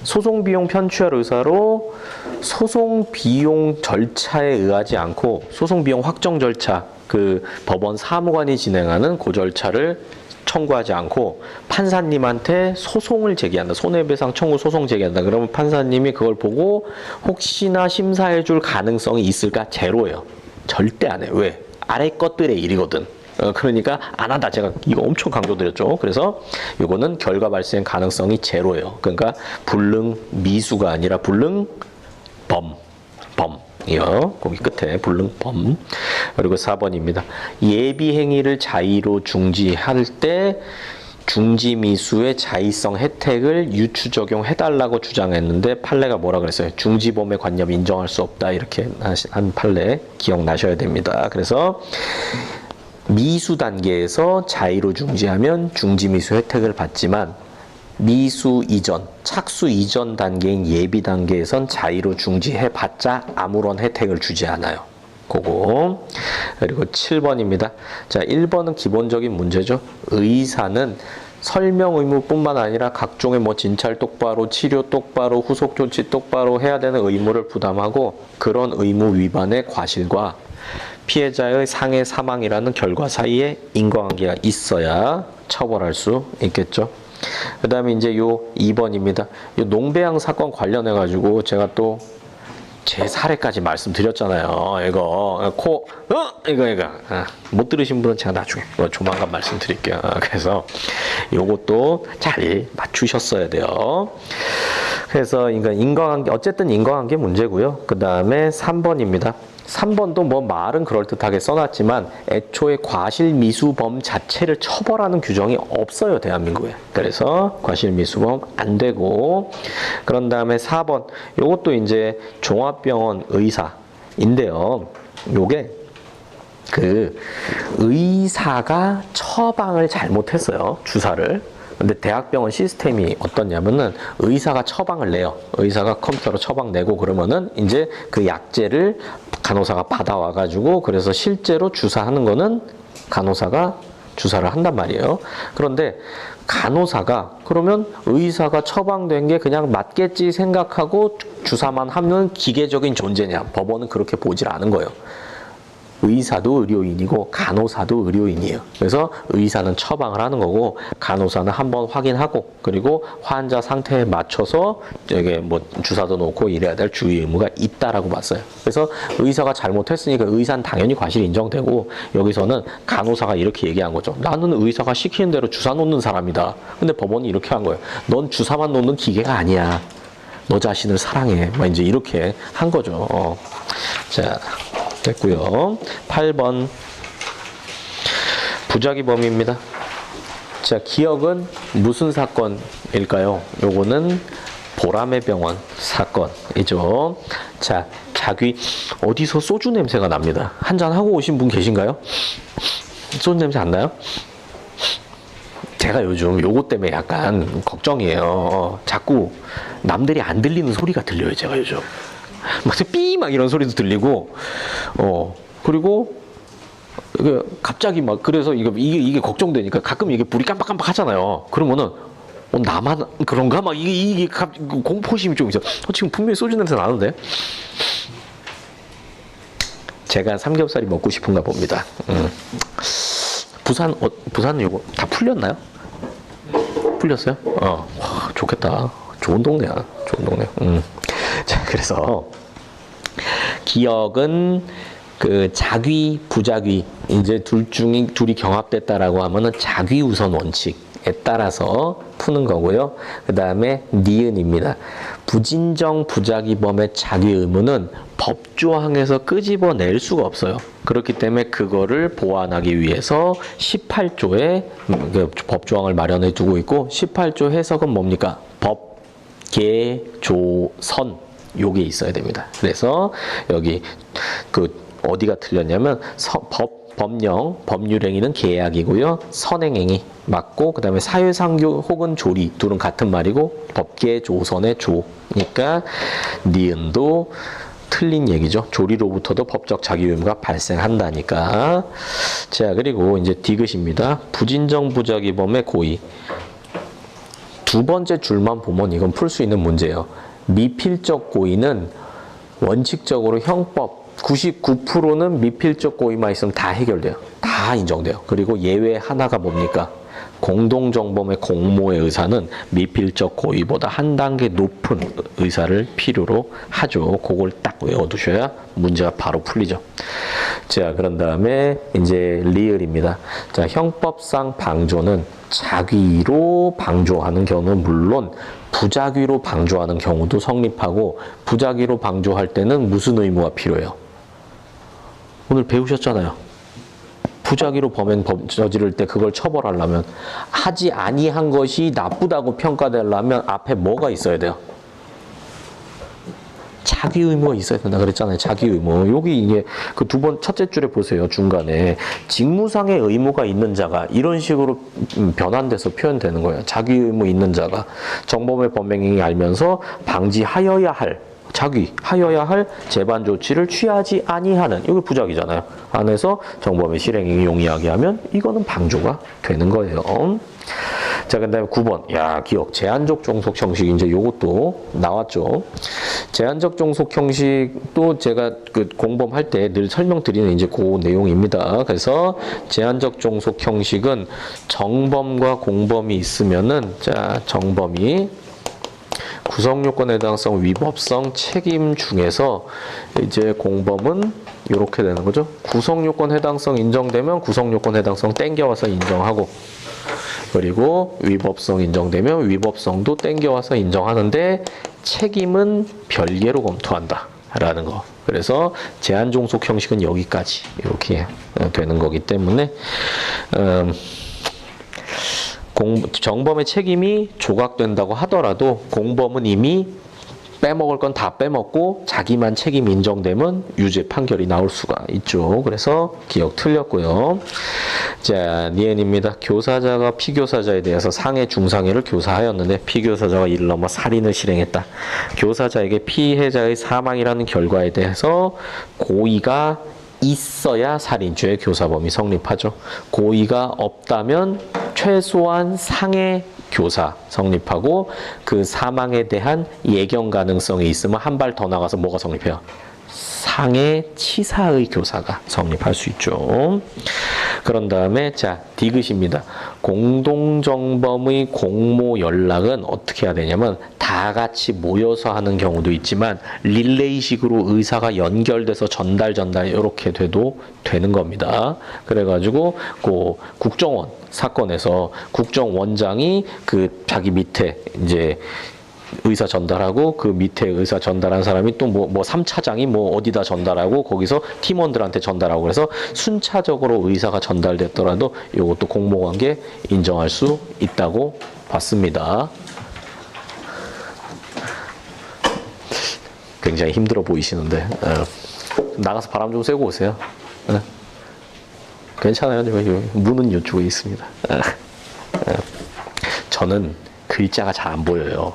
[SPEAKER 1] 소송비용 편취할 의사로 소송비용 절차에 의하지 않고 소송비용 확정 절차, 그 법원 사무관이 진행하는 그 절차를 청구하지 않고 판사님한테 소송을 제기한다. 손해배상 청구 소송 제기한다. 그러면 판사님이 그걸 보고 혹시나 심사해 줄 가능성이 있을까? 제로예요. 절대 안 해. 왜? 아래 것들의 일이거든. 그러니까 안 한다. 제가 이거 엄청 강조드렸죠. 그래서 이거는 결과 발생 가능성이 제로예요. 그러니까 불능 미수가 아니라 불능 범. 이요. 거기 끝에 불능범. 그리고 4번입니다. 예비행위를 자의로 중지할 때 중지미수의 자의성 혜택을 유추 적용해달라고 주장했는데 판례가 뭐라 그랬어요? 중지범의 관념 인정할 수 없다. 이렇게 한 판례 기억나셔야 됩니다. 그래서 미수 단계에서 자의로 중지하면 중지미수 혜택을 받지만 미수 이전, 착수 이전 단계인 예비 단계에선 자의로 중지해봤자 아무런 혜택을 주지 않아요. 그거. 그리고 7번입니다. 자, 1번은 기본적인 문제죠. 의사는 설명 의무뿐만 아니라 각종의 진찰 똑바로, 치료 똑바로, 후속 조치 똑바로 해야 되는 의무를 부담하고 그런 의무 위반의 과실과 피해자의 상해 사망이라는 결과 사이에 인과관계가 있어야 처벌할 수 있겠죠. 그 다음에 이제 요 2번입니다. 요 농배양 사건 관련해가지고 제가 또 제 사례까지 말씀드렸잖아요. 이거 못 들으신 분은 제가 나중에 조만간 말씀드릴게요. 그래서 요것도 잘 맞추셨어야 돼요. 그래서 인과관계, 어쨌든 인과관계 문제고요. 그 다음에 3번입니다. 3번도 말은 그럴듯하게 써놨지만 애초에 과실미수범 자체를 처벌하는 규정이 없어요, 대한민국에. 그래서 과실미수범 안 되고, 그런 다음에 4번 요것도 이제 종합병원 의사인데요. 요게 그 의사가 처방을 잘못했어요, 주사를. 근데 대학병원 시스템이 어떻냐면은 의사가 처방을 내요. 의사가 컴퓨터로 처방 내고 그러면은 이제 그 약제를 간호사가 받아와 가지고 그래서 실제로 주사하는 거는 간호사가 주사를 한단 말이에요. 그런데 간호사가 그러면 의사가 처방된 게 그냥 맞겠지 생각하고 주사만 하는 기계적인 존재냐? 법원은 그렇게 보질 않은 거예요. 의사도 의료인이고 간호사도 의료인이에요. 그래서 의사는 처방을 하는 거고 간호사는 한번 확인하고 그리고 환자 상태에 맞춰서 이게 뭐 주사도 놓고 이래야 될 주의 의무가 있다라고 봤어요. 그래서 의사가 잘못했으니까 의사는 당연히 과실이 인정되고 여기서는 간호사가 이렇게 얘기한 거죠. 나는 의사가 시키는 대로 주사 놓는 사람이다. 근데 법원이 이렇게 한 거예요. 넌 주사만 놓는 기계가 아니야. 너 자신을 사랑해. 막 이제 이렇게 한 거죠. 자. 됐고요. 8번 부작위 범위입니다. 자, 기억은 무슨 사건일까요? 요거는 보라매 병원 사건이죠. 자, 자귀 어디서 소주 냄새가 납니다. 한잔 하고 오신 분 계신가요? 소주 냄새 안 나요? 제가 요즘 요거 때문에 약간 걱정이에요. 자꾸 남들이 안 들리는 소리가 들려요. 제가 요즘 막 삐 막 이런 소리도 들리고 그리고 갑자기 막 그래서 이게 걱정되니까 가끔 이게 불이 깜빡깜빡 하잖아요. 그러면은 나만 그런가 막 이게 공포심이 좀 있어. 지금 분명히 소주 냄새 나는데 제가 삼겹살이 먹고 싶은가 봅니다. 부산 요거 다 풀렸나요? 풀렸어요? 와, 좋겠다. 좋은 동네야. 좋은 동네. 자, 그래서 기억은 그 자귀, 부자귀 이제 둘이 경합됐다라고 하면은 자귀 우선 원칙에 따라서 푸는 거고요. 그 다음에 니은입니다. 부진정 부자귀범의 자귀 의무는 법조항에서 끄집어낼 수가 없어요. 그렇기 때문에 그거를 보완하기 위해서 18조에 법조항을 마련해 두고 있고 18조 해석은 뭡니까? 법, 계, 조, 선 요게 있어야 됩니다. 그래서 여기 어디가 틀렸냐면 법령, 법률행위는 계약이고요. 선행행위 맞고 그 다음에 사회상규 혹은 조리 둘은 같은 말이고 법계, 조선의 조니까 니은도 틀린 얘기죠. 조리로부터도 법적 자기 의무가 발생한다니까. 자, 그리고 이제 디귿입니다. 부진정 부자기범의 고의. 두 번째 줄만 보면 이건 풀 수 있는 문제예요. 미필적 고의는 원칙적으로 형법 99%는 미필적 고의만 있으면 다 해결돼요. 다 인정돼요. 그리고 예외 하나가 뭡니까? 공동정범의 공모의 의사는 미필적 고의보다 한 단계 높은 의사를 필요로 하죠. 그걸 딱 외워두셔야 문제가 바로 풀리죠. 자, 그런 다음에 이제 리을입니다. 자, 형법상 방조는 자귀로 방조하는 경우는 물론 부자귀로 방조하는 경우도 성립하고 부자귀로 방조할 때는 무슨 의무가 필요해요? 오늘 배우셨잖아요. 부자귀로 범행 저지를 때 그걸 처벌하려면 하지 아니한 것이 나쁘다고 평가되려면 앞에 뭐가 있어야 돼요? 자기 의무가 있어야 된다 그랬잖아요. 자기 의무. 여기 이게 그 첫째 줄에 보세요. 중간에 직무상의 의무가 있는 자가 이런 식으로 변환돼서 표현되는 거예요. 자기 의무 있는 자가 정범의 범행행위 알면서 방지하여야 할 하여야 할 재반 조치를 취하지 아니하는 이거 부작위잖아요. 안에서 정범의 실행행위 용이하게 하면 이거는 방조가 되는 거예요. 자, 그 다음에 9번. 야, 기억. 제한적 종속 형식. 이제 요것도 나왔죠. 제한적 종속 형식도 제가 공범할 때 늘 설명드리는 이제 그 내용입니다. 그래서 제한적 종속 형식은 정범과 공범이 있으면은, 자, 정범이 구성요건 해당성, 위법성, 책임 중에서 이제 공범은 이렇게 되는 거죠. 구성요건 해당성 인정되면 구성요건 해당성 땡겨와서 인정하고 그리고 위법성 인정되면 위법성도 땡겨와서 인정하는데 책임은 별개로 검토한다 라는 거. 그래서 제한종속 형식은 여기까지 이렇게 되는 거기 때문에 정범의 책임이 조각된다고 하더라도 공범은 이미 빼먹을 건 다 빼먹고 자기만 책임 인정되면 유죄 판결이 나올 수가 있죠. 그래서 기억 틀렸고요. 자, 니은입니다. 교사자가 피교사자에 대해서 상해 중상해를 교사하였는데 피교사자가 이를 넘어 살인을 실행했다. 교사자에게 피해자의 사망이라는 결과에 대해서 고의가 있어야 살인죄 교사범위 성립하죠. 고의가 없다면 최소한 상해 교사 성립하고 그 사망에 대한 예견 가능성이 있으면 한 발 더 나가서 뭐가 성립해요? 상해 치사의 교사가 성립할 수 있죠. 그런 다음에 자 디귿입니다. 공동정범의 공모 연락은 어떻게 해야 되냐면 다 같이 모여서 하는 경우도 있지만 릴레이식으로 의사가 연결돼서 전달 이렇게 돼도 되는 겁니다. 그래가지고 그 국정원 사건에서 국정원장이 그 자기 밑에 이제 의사 전달하고 그 밑에 의사 전달한 사람이 또 뭐 3차장이 뭐 어디다 전달하고 거기서 팀원들한테 전달하고 그래서 순차적으로 의사가 전달됐더라도 이것도 공모관계 인정할 수 있다고 봤습니다. 굉장히 힘들어 보이시는데 나가서 바람 좀 쐬고 오세요. 괜찮아요. 문은 이쪽에 있습니다. 저는 글자가 잘 안 보여요.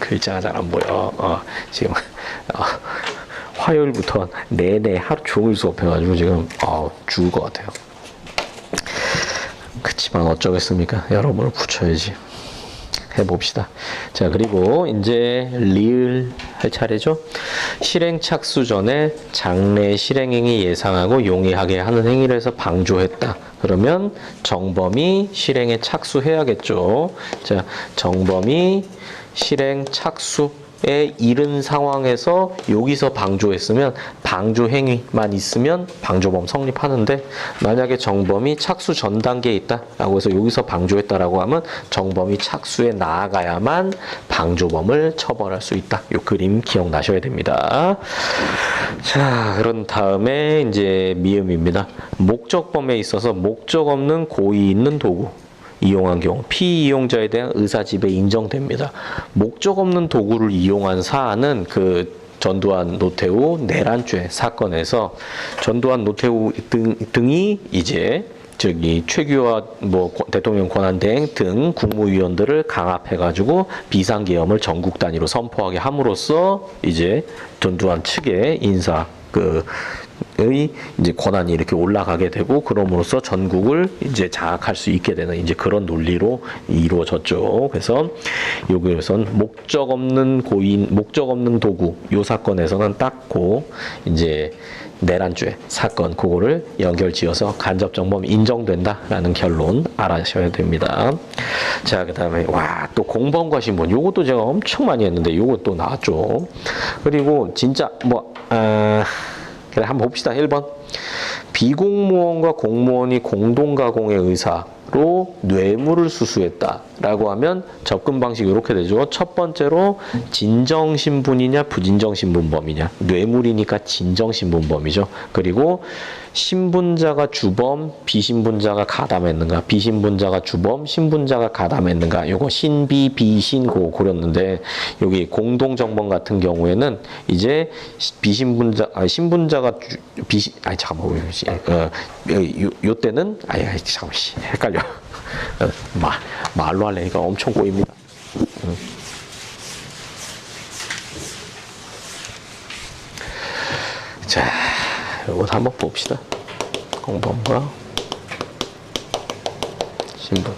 [SPEAKER 1] 글자가 잘 안 보여. 지금 화요일부터 내내 하루 종일 수업해가지고 지금 죽을 것 같아요. 그치만 어쩌겠습니까? 여러분을 붙여야지. 해봅시다. 자, 그리고 이제 리을 할 차례죠. 실행 착수 전에 장래 실행행위 예상하고 용이하게 하는 행위를 해서 방조했다. 그러면 정범이 실행에 착수해야겠죠. 자, 정범이 실행 착수에 이른 상황에서 여기서 방조했으면 방조 행위만 있으면 방조범 성립하는데 만약에 정범이 착수 전 단계에 있다라고 해서 여기서 방조했다라고 하면 정범이 착수에 나아가야만 방조범을 처벌할 수 있다. 이 그림 기억나셔야 됩니다. 자, 그런 다음에 이제 미음입니다. 목적범에 있어서 목적 없는 고의 있는 도구 이용한 경우 피이용자에 대한 의사지배 인정됩니다. 목적 없는 도구를 이용한 사안은 그 전두환 노태우 내란죄 사건에서 전두환 노태우 등이 이제 저기 최규하 뭐 대통령 권한대행 등 국무위원들을 강압해가지고 비상계엄을 전국 단위로 선포하게 함으로써 이제 전두환 측의 인사 의 이제 권한이 이렇게 올라가게 되고 그럼으로써 전국을 이제 장악할 수 있게 되는 이제 그런 논리로 이루어졌죠. 그래서 여기에선 목적 없는 고의, 목적 없는 도구 요 사건에서는 딱고 이제 내란죄 사건 그거를 연결지어서 간접정범 인정된다라는 결론 알아셔야 됩니다. 자, 그다음에 또 공범과 신분 요것도 제가 엄청 많이 했는데 요것도 나왔죠. 그리고 진짜 그래 한번 봅시다. 1번 비공무원과 공무원이 공동가공의 의사로 뇌물을 수수했다라고 하면 접근 방식이 이렇게 되죠. 첫 번째로 진정신분이냐 부진정신분범이냐. 뇌물이니까 진정신분범이죠. 그리고 신분자가 주범, 비신분자가 가담했는가, 비신분자가 주범, 신분자가 가담했는가. 요거 신비, 비신고 고렸는데 여기 공동정범 같은 경우에는 이제 비신분자, 신분자가 비신, 잠깐만, 요 때는 잠깐만, 헷갈려. 말로 하려니까 엄청 꼬입니다. 자, 이것도 한번 봅시다. 공범과 신분.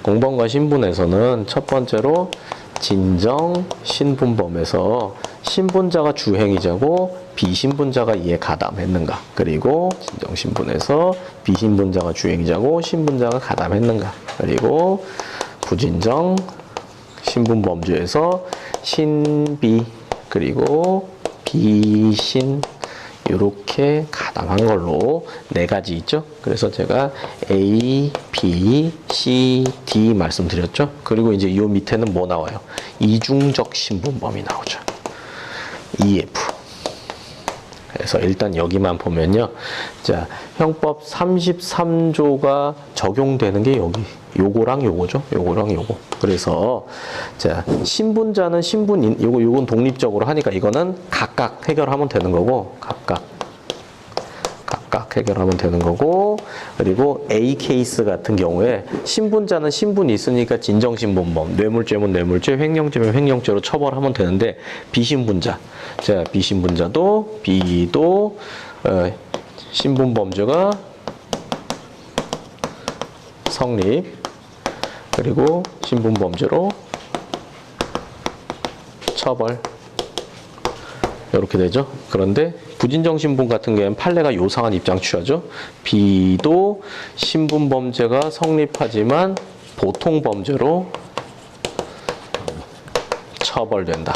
[SPEAKER 1] 공범과 신분에서는 첫 번째로 진정 신분범에서 신분자가 주행위자고 비신분자가 이에 가담했는가. 그리고 진정 신분에서 비신분자가 주행위자고 신분자가 가담했는가. 그리고 부진정 신분범죄에서 신비 그리고 비신 이렇게 가담한 걸로 네 가지 있죠. 그래서 제가 A, B, C, D 말씀드렸죠. 그리고 이제 이 밑에는 뭐 나와요? 이중적 신분범이 나오죠. EF. 그래서 일단 여기만 보면요. 자, 형법 33조가 적용되는 게 여기 요거랑 요거죠. 요거랑 요거. 그래서 자, 신분자는 신분인 요건 독립적으로 하니까 이거는 각각 해결하면 되는 거고 각각 해결하면 되는 거고 그리고 A 케이스 같은 경우에 신분자는 신분이 있으니까 진정신분범, 뇌물죄면 뇌물죄, 횡령죄면 횡령죄로 처벌하면 되는데 비신분자, 자 비신분자도 B도 신분범죄가 성립 그리고 신분범죄로 처벌 이렇게 되죠. 그런데 부진정신분 같은 경우에는 판례가 요상한 입장 취하죠. B도 신분범죄가 성립하지만 보통범죄로 처벌된다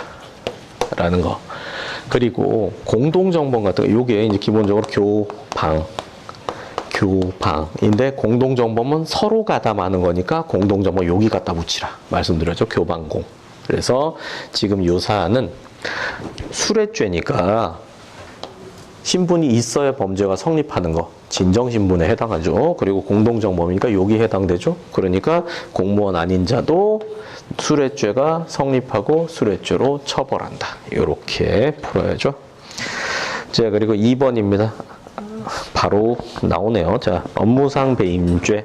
[SPEAKER 1] 라는 거. 그리고 공동정범 같은 거 요게 이제 기본적으로 교방인데 공동정범은 서로 가담하는 거니까 공동정범 여기 갖다 붙이라 말씀드렸죠. 교방공. 그래서 지금 요 사안은 수뢰죄니까 신분이 있어야 범죄가 성립하는 거 진정신분에 해당하죠. 그리고 공동정범이니까 여기 해당되죠. 그러니까 공무원 아닌 자도 수뢰죄가 성립하고 수뢰죄로 처벌한다. 이렇게 풀어야죠. 자, 그리고 2번입니다. 바로 나오네요. 자, 업무상 배임죄.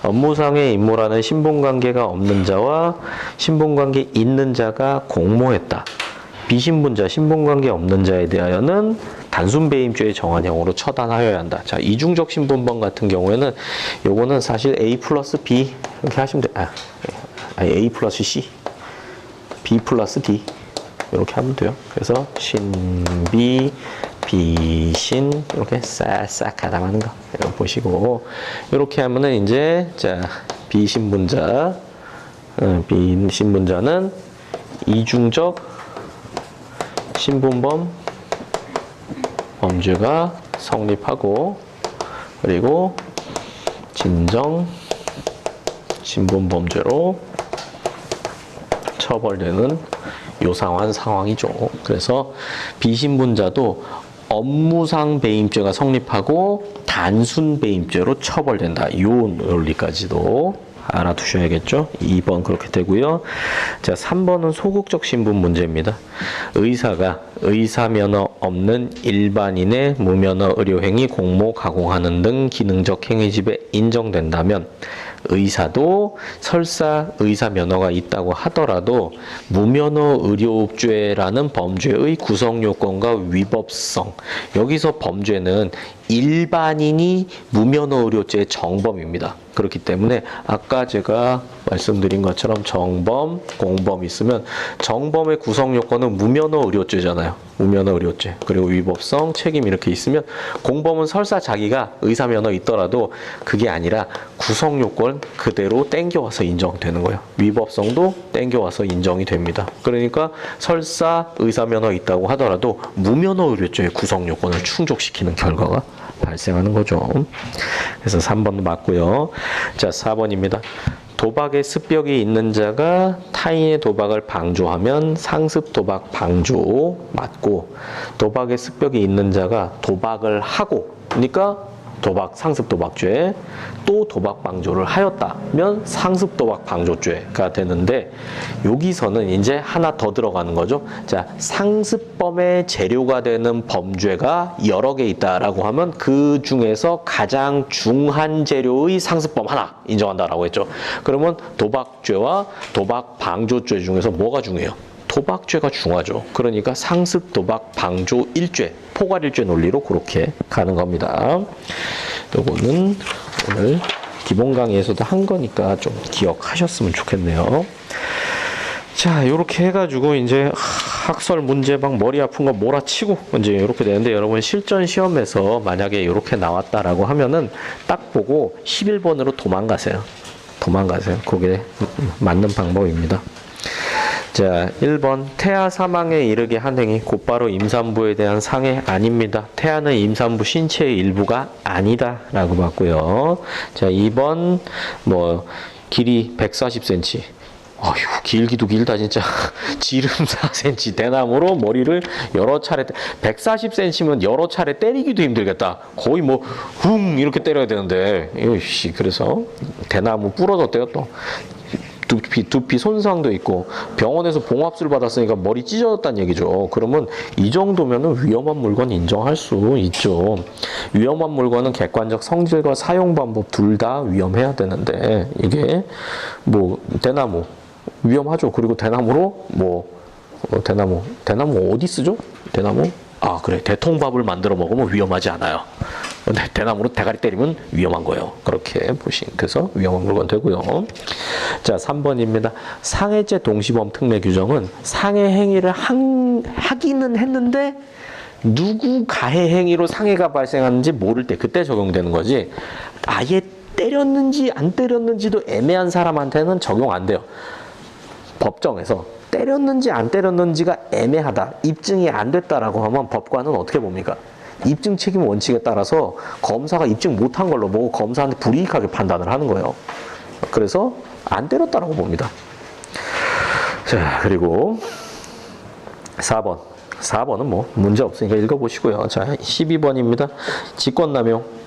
[SPEAKER 1] 업무상의 임무라는 신분관계가 없는 자와 신분관계 있는 자가 공모했다. 비신분자, 신분관계 없는 자에 대하여는 단순 배임죄의 정한형으로 처단하여야 한다. 자, 이중적 신분범 같은 경우에는 요거는 사실 A 플러스 B 이렇게 하시면 돼요. A 플러스 C, B 플러스 D 이렇게 하면 돼요. 그래서 신비, 비신 이렇게 싹싹 가담하는 거 이거 보시고 이렇게 하면은 이제 자 비신분자는 이중적 신분범 범죄가 성립하고 그리고 진정 신분범죄로 처벌되는 요상한 상황이죠. 그래서 비신분자도 업무상 배임죄가 성립하고 단순 배임죄로 처벌된다. 이 논리까지도 알아두셔야겠죠. 2번 그렇게 되고요. 자, 3번은 소극적 신분 문제입니다. 의사가 의사면허 없는 일반인의 무면허 의료행위 공모 가공하는 등 기능적 행위집에 인정된다면 의사도 설사 의사 면허가 있다고 하더라도 무면허 의료죄라는 범죄의 구성 요건과 위법성. 여기서 범죄는 일반인이 무면허 의료죄의 정범입니다. 그렇기 때문에 아까 제가 말씀드린 것처럼 정범, 공범 있으면 정범의 구성 요건은 무면허 의료죄잖아요. 무면허 의료죄. 그리고 위법성, 책임 이렇게 있으면 공범은 설사 자기가 의사 면허 있더라도 그게 아니라 구성 요건 그대로 땡겨와서 인정되는 거예요. 위법성도 땡겨와서 인정이 됩니다. 그러니까 설사 의사 면허 있다고 하더라도 무면허 의료죄의 구성 요건을 충족시키는 결과가 발생하는 거죠. 그래서 3번도 맞고요. 자, 4번입니다. 도박의 습벽이 있는 자가 타인의 도박을 방조하면 상습 도박 방조 맞고 도박의 습벽이 있는 자가 도박을 하고 그러니까 도박 상습 도박죄 또 도박 방조를 하였다면 상습 도박 방조죄가 되는데 여기서는 이제 하나 더 들어가는 거죠. 자, 상습범의 재료가 되는 범죄가 여러 개 있다라고 하면 그 중에서 가장 중한 재료의 상습범 하나 인정한다라고 했죠. 그러면 도박죄와 도박 방조죄 중에서 뭐가 중요해요? 도박죄가 중하죠. 그러니까 상습 도박 방조 일죄, 포괄일죄 논리로 그렇게 가는 겁니다. 요거는 오늘 기본 강의에서도 한 거니까 좀 기억하셨으면 좋겠네요. 자, 요렇게 해가지고 이제 학설 문제 막 머리 아픈 거 몰아치고 이제 이렇게 되는데 여러분 실전 시험에서 만약에 이렇게 나왔다라고 하면은 딱 보고 11번으로 도망가세요. 그게 맞는 방법입니다. 자, 1번 태아 사망에 이르게 한 행위 곧바로 임산부에 대한 상해 아닙니다. 태아는 임산부 신체의 일부가 아니다 라고 봤고요. 자, 2번 뭐 길이 140cm 어휴, 길기도 길다, 진짜. 지름 4cm 대나무로 머리를 여러 차례, 140cm면 여러 차례 때리기도 힘들겠다. 거의 뭐, 훅! 이렇게 때려야 되는데. 이씨, 그래서 대나무 부러졌대요, 또. 두피 손상도 있고, 병원에서 봉합술 받았으니까 머리 찢어졌다는 얘기죠. 그러면 이 정도면은 위험한 물건 인정할 수 있죠. 위험한 물건은 객관적 성질과 사용 방법 둘 다 위험해야 되는데, 이게 뭐, 대나무. 위험하죠. 그리고 대나무로 대나무 어디 쓰죠? 대나무? 아, 그래. 대통밥을 만들어 먹으면 위험하지 않아요. 근데 대나무로 대가리 때리면 위험한 거예요. 그렇게 그래서 위험한 물건 되고요. 자, 3번입니다. 상해죄 동시범 특례 규정은 상해 행위를 하기는 했는데 누구 가해 행위로 상해가 발생하는지 모를 때 그때 적용되는 거지. 아예 때렸는지 안 때렸는지도 애매한 사람한테는 적용 안 돼요. 법정에서 때렸는지 안 때렸는지가 애매하다, 입증이 안 됐다라고 하면 법관은 어떻게 봅니까? 입증 책임 원칙에 따라서 검사가 입증 못한 걸로 보고 검사한테 불이익하게 판단을 하는 거예요. 그래서 안 때렸다라고 봅니다. 자, 그리고 4번은 뭐 문제 없으니까 읽어보시고요. 자, 12번입니다. 직권남용.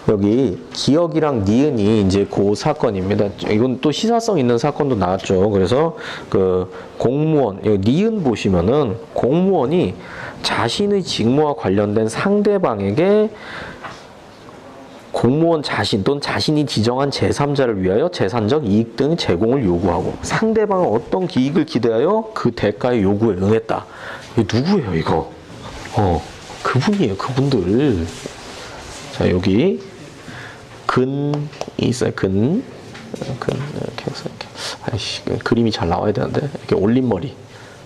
[SPEAKER 1] 여기 기억이랑 니은이 이제 그 사건입니다. 이건 또 시사성 있는 사건도 나왔죠. 그래서 그 공무원, 여기 니은 보시면은 공무원이 자신의 직무와 관련된 상대방에게 공무원 자신 또는 자신이 지정한 제3자를 위하여 재산적 이익 등 제공을 요구하고 상대방은 어떤 이익을 기대하여 그 대가의 요구에 응했다. 이게 누구예요, 이거? 그분이에요, 그분들. 자, 여기 근이 있어요. 근 이렇게 해서 이렇게. 아이씨, 그림이 잘 나와야 되는데 이렇게 올린 머리.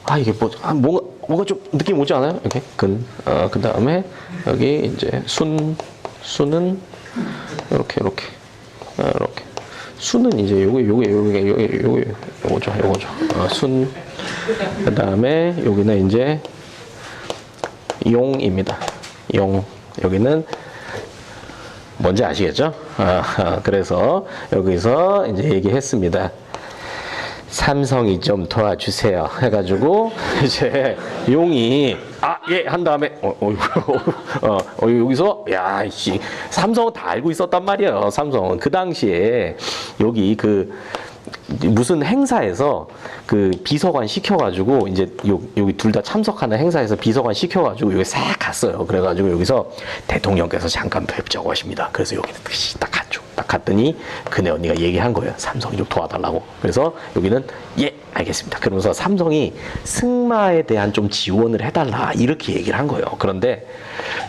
[SPEAKER 1] 아, 이게 뭔가 좀 느낌 오지 않아요? 이렇게 그 다음에 여기 이제 순은 이렇게 순은 이제 요거죠. 순. 그 다음에 여기는 이제 용입니다. 용. 여기는 뭔지 아시겠죠? 그래서 여기서 이제 얘기했습니다. 삼성이 좀 도와주세요 해가지고 이제 용이 예 한 다음에 여기서 야씨 삼성은 다 알고 있었단 말이에요. 삼성은 그 당시에 여기 무슨 행사에서 그 비서관 시켜가지고 이제 여기 둘 다 참석하는 행사에서 비서관 시켜가지고 여기 싹 갔어요. 그래가지고 여기서 대통령께서 잠깐 뵙자고 하십니다. 그래서 여기는 딱 갔죠. 딱 갔더니 그네 언니가 얘기한 거예요. 삼성이 좀 도와달라고. 그래서 여기는 예 알겠습니다. 그러면서 삼성이 승마에 대한 좀 지원을 해달라 이렇게 얘기를 한 거예요. 그런데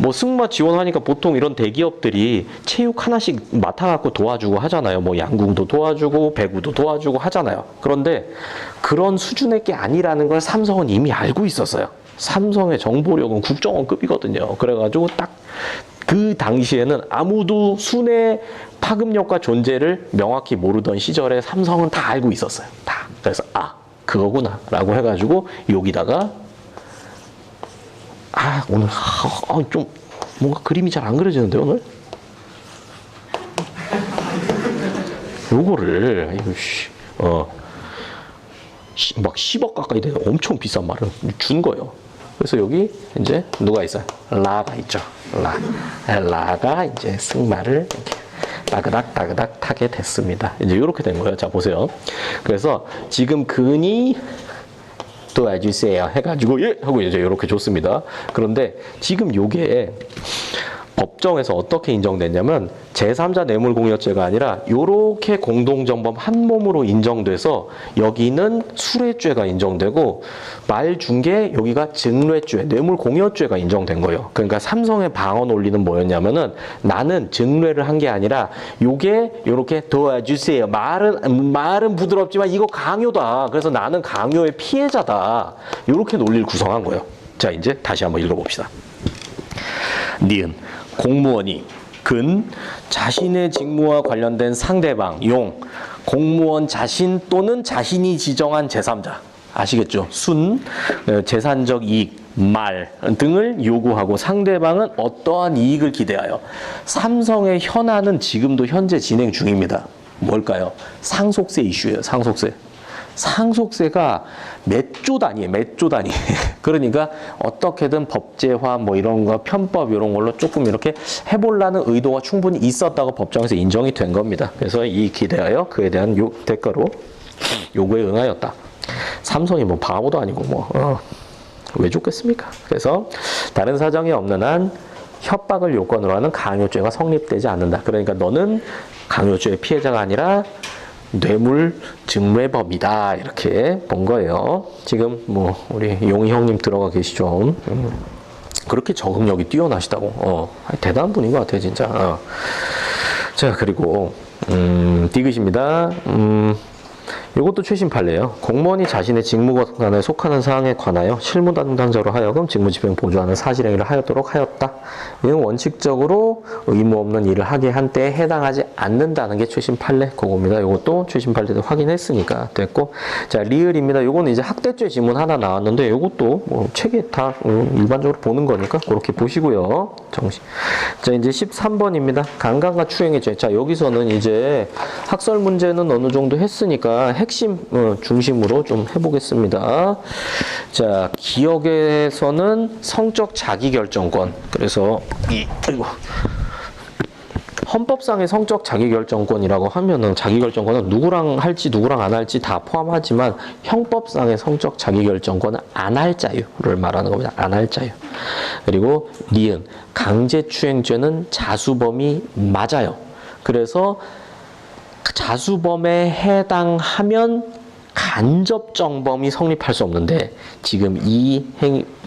[SPEAKER 1] 뭐 승마 지원하니까 보통 이런 대기업들이 체육 하나씩 맡아갖고 도와주고 하잖아요. 뭐 양궁도 도와주고 배구도 도와주고 하잖아요. 그런데 그런 수준의 게 아니라는 걸 삼성은 이미 알고 있었어요. 삼성의 정보력은 국정원급이거든요. 그래가지고 딱 그 당시에는 아무도 순회 파급력과 존재를 명확히 모르던 시절에 삼성은 다 알고 있었어요. 다. 그래서 그거구나 라고 해가지고 여기다가 오늘 좀 뭔가 그림이 잘 안 그려지는데 오늘? 요거를 막 10억 가까이 되는 엄청 비싼 말을 준 거예요. 그래서 여기 이제 누가 있어요? 라가 있죠. 라가 이제 승마를 이렇게 따그닥 타게 됐습니다. 이제 이렇게 된 거예요. 자, 보세요. 그래서 지금 근이 도와주세요 해가지고 예 하고 이제 이렇게 줬습니다. 그런데 지금 요게 법정에서 어떻게 인정됐냐면 제3자 뇌물공여죄가 아니라 요렇게 공동정범 한 몸으로 인정돼서 여기는 수뢰죄가 인정되고 말 준 게 여기가 증뢰죄, 뇌물공여죄가 인정된 거예요. 그러니까 삼성의 방어 논리는 뭐였냐면은 나는 증뢰를 한 게 아니라 요게 요렇게 도와주세요. 말은 부드럽지만 이거 강요다. 그래서 나는 강요의 피해자다. 요렇게 논리를 구성한 거예요. 자, 이제 다시 한번 읽어봅시다. 니은 공무원이 자신의 직무와 관련된 상대방 공무원 자신 또는 자신이 지정한 제3자 아시겠죠? 재산적 이익 말 등을 요구하고 상대방은 어떠한 이익을 기대하여 삼성의 현안은 지금도 현재 진행 중입니다. 뭘까요? 상속세 이슈예요. 상속세. 상속세가 몇 조 단위예요. 몇 조 단위. 그러니까 어떻게든 법제화 뭐 이런 거 편법 이런 걸로 조금 이렇게 해보려는 의도가 충분히 있었다고 법정에서 인정이 된 겁니다. 그래서 이 기대하여 그에 대한 대가로 요구에 응하였다. 삼성이 뭐 바보도 아니고 뭐 왜 좋겠습니까? 그래서 다른 사정이 없는 한 협박을 요건으로 하는 강요죄가 성립되지 않는다. 그러니까 너는 강요죄의 피해자가 아니라 뇌물 증례범이다. 이렇게 본 거예요. 지금 뭐 우리 용희 형님 들어가 계시죠. 그렇게 적응력이 뛰어나시다고. 대단한 분인 것 같아요, 진짜. 자, 그리고 디귿입니다. 이것도 최신 판례예요. 공무원이 자신의 직무권한에 속하는 사항에 관하여 실무 담당자로 하여금 직무집행 보조하는 사실행위를 하였도록 하였다. 이는 원칙적으로 의무 없는 일을 하게 한 때에 해당하지 않는다는 게 최신 판례 그겁니다. 이것도 최신 판례도 확인했으니까 됐고, 자 리을입니다. 이거는 이제 학대죄 지문 하나 나왔는데 이것도 뭐 책에 다 일반적으로 보는 거니까 그렇게 보시고요. 정식. 자 이제 13번입니다. 강간과 추행의 죄. 자 여기서는 이제 학설 문제는 어느 정도 했으니까 핵심 중심으로 좀 해보겠습니다. 자, 기억에서는 성적 자기결정권. 그래서 헌법상의 성적 자기결정권이라고 하면은 자기결정권은 누구랑 할지 누구랑 안 할지 다 포함하지만 형법상의 성적 자기결정권은 안 할 자유를 말하는 겁니다. 안 할 자유. 그리고 니은 강제추행죄는 자수범이 맞아요. 그래서 자수범에 해당하면 간접정범이 성립할 수 없는데 지금 이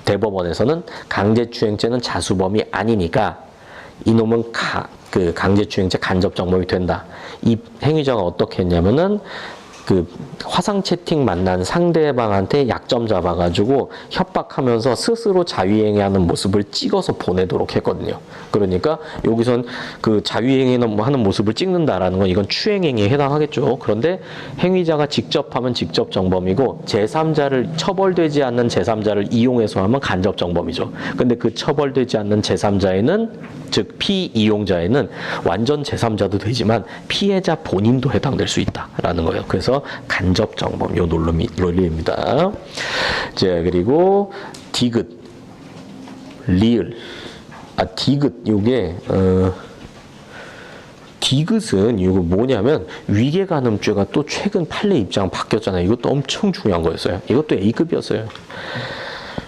[SPEAKER 1] 대법원에서는 강제추행죄는 자수범이 아니니까 이놈은 강제추행죄 간접정범이 된다. 이 행위자가 어떻게 했냐면은 그 화상 채팅 만난 상대방한테 약점 잡아가지고 협박하면서 스스로 자위행위하는 모습을 찍어서 보내도록 했거든요. 그러니까 여기선 그 자위행위하는 모습을 찍는다라는 건 이건 추행행위에 해당하겠죠. 그런데 행위자가 직접 하면 직접 정범이고 제3자를 처벌되지 않는 제3자를 이용해서 하면 간접 정범이죠. 근데 그 처벌되지 않는 제3자에는 즉 피이용자에는 완전 제3자도 되지만 피해자 본인도 해당될 수 있다라는 거예요. 그래서 간접정범 요 논리입니다. 자 그리고 디귿, 리을, 디귿 요게 디귿은 이거 뭐냐면 위계간음죄가 또 최근 판례 입장 바뀌었잖아요. 이것도 엄청 중요한 거였어요. 이것도 A급이었어요.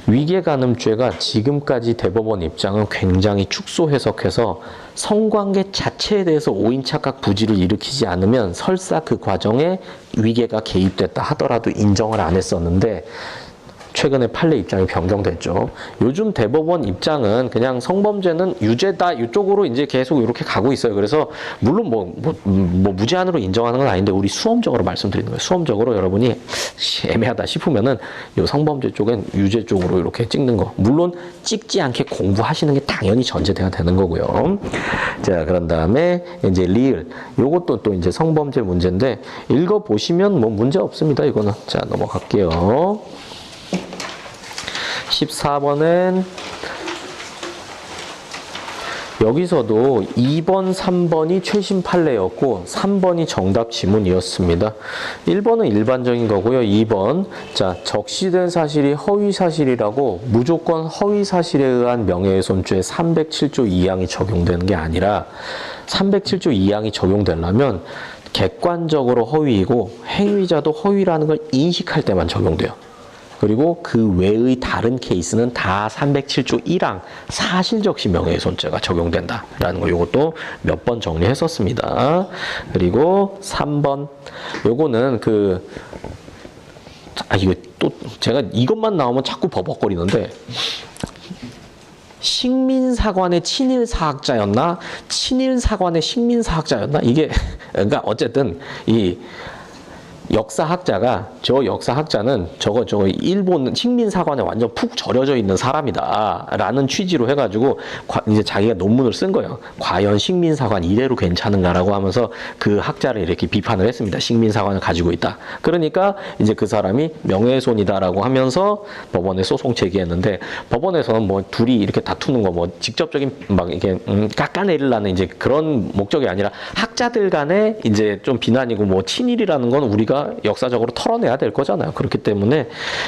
[SPEAKER 1] 위계간음죄가 지금까지 대법원 입장은 굉장히 축소 해석해서 성관계 자체에 대해서 오인착각 부지를 일으키지 않으면 설사 그 과정에 위계가 개입됐다 하더라도 인정을 안 했었는데 최근에 판례 입장이 변경됐죠. 요즘 대법원 입장은 그냥 성범죄는 유죄다 이쪽으로 이제 계속 이렇게 가고 있어요. 그래서 물론 뭐 무제한으로 인정하는 건 아닌데 우리 수험적으로 말씀드리는 거예요. 수험적으로 여러분이 애매하다 싶으면은 요 성범죄 쪽엔 유죄 쪽으로 이렇게 찍는 거. 물론 찍지 않게 공부하시는 게 당연히 전제돼야 되는 거고요. 자, 그런 다음에 이제 리을. 요것도 또 이제 성범죄 문제인데 읽어 보시면 뭐 문제 없습니다. 이거는. 자, 넘어갈게요. 14번은 여기서도 2번, 3번이 최신 판례였고 3번이 정답 지문이었습니다. 1번은 일반적인 거고요. 2번 자 적시된 사실이 허위 사실이라고 무조건 허위 사실에 의한 명예훼손죄 307조 2항이 적용되는 게 아니라 307조 2항이 적용되려면 객관적으로 허위이고 행위자도 허위라는 걸 인식할 때만 적용돼요. 그리고 그 외의 다른 케이스는 다 307조 1항 사실적시 명예훼손죄가 적용된다라는 거 요것도 몇 번 정리했었습니다. 그리고 3번 요거는 이거 또 제가 이것만 나오면 자꾸 버벅거리는데 식민사관의 친일사학자였나 친일사관의 식민사학자였나 이게 그러니까 어쨌든 저 역사학자는 저거 일본 식민사관에 완전 푹 절여져 있는 사람이다라는 취지로 해가지고 이제 자기가 논문을 쓴 거예요. 과연 식민사관 이대로 괜찮은가라고 하면서 그 학자를 이렇게 비판을 했습니다. 식민사관을 가지고 있다. 그러니까 이제 그 사람이 명예훼손이다라고 하면서 법원에 소송 제기했는데, 법원에서는 뭐 둘이 이렇게 다투는 거 뭐 직접적인 막 이게 깎아내리려는 이제 그런 목적이 아니라 학자들 간에 이제 좀 비난이고 뭐 친일이라는 건 우리가 역사적으로 털어내야 될 거잖아요. 그렇기 때문에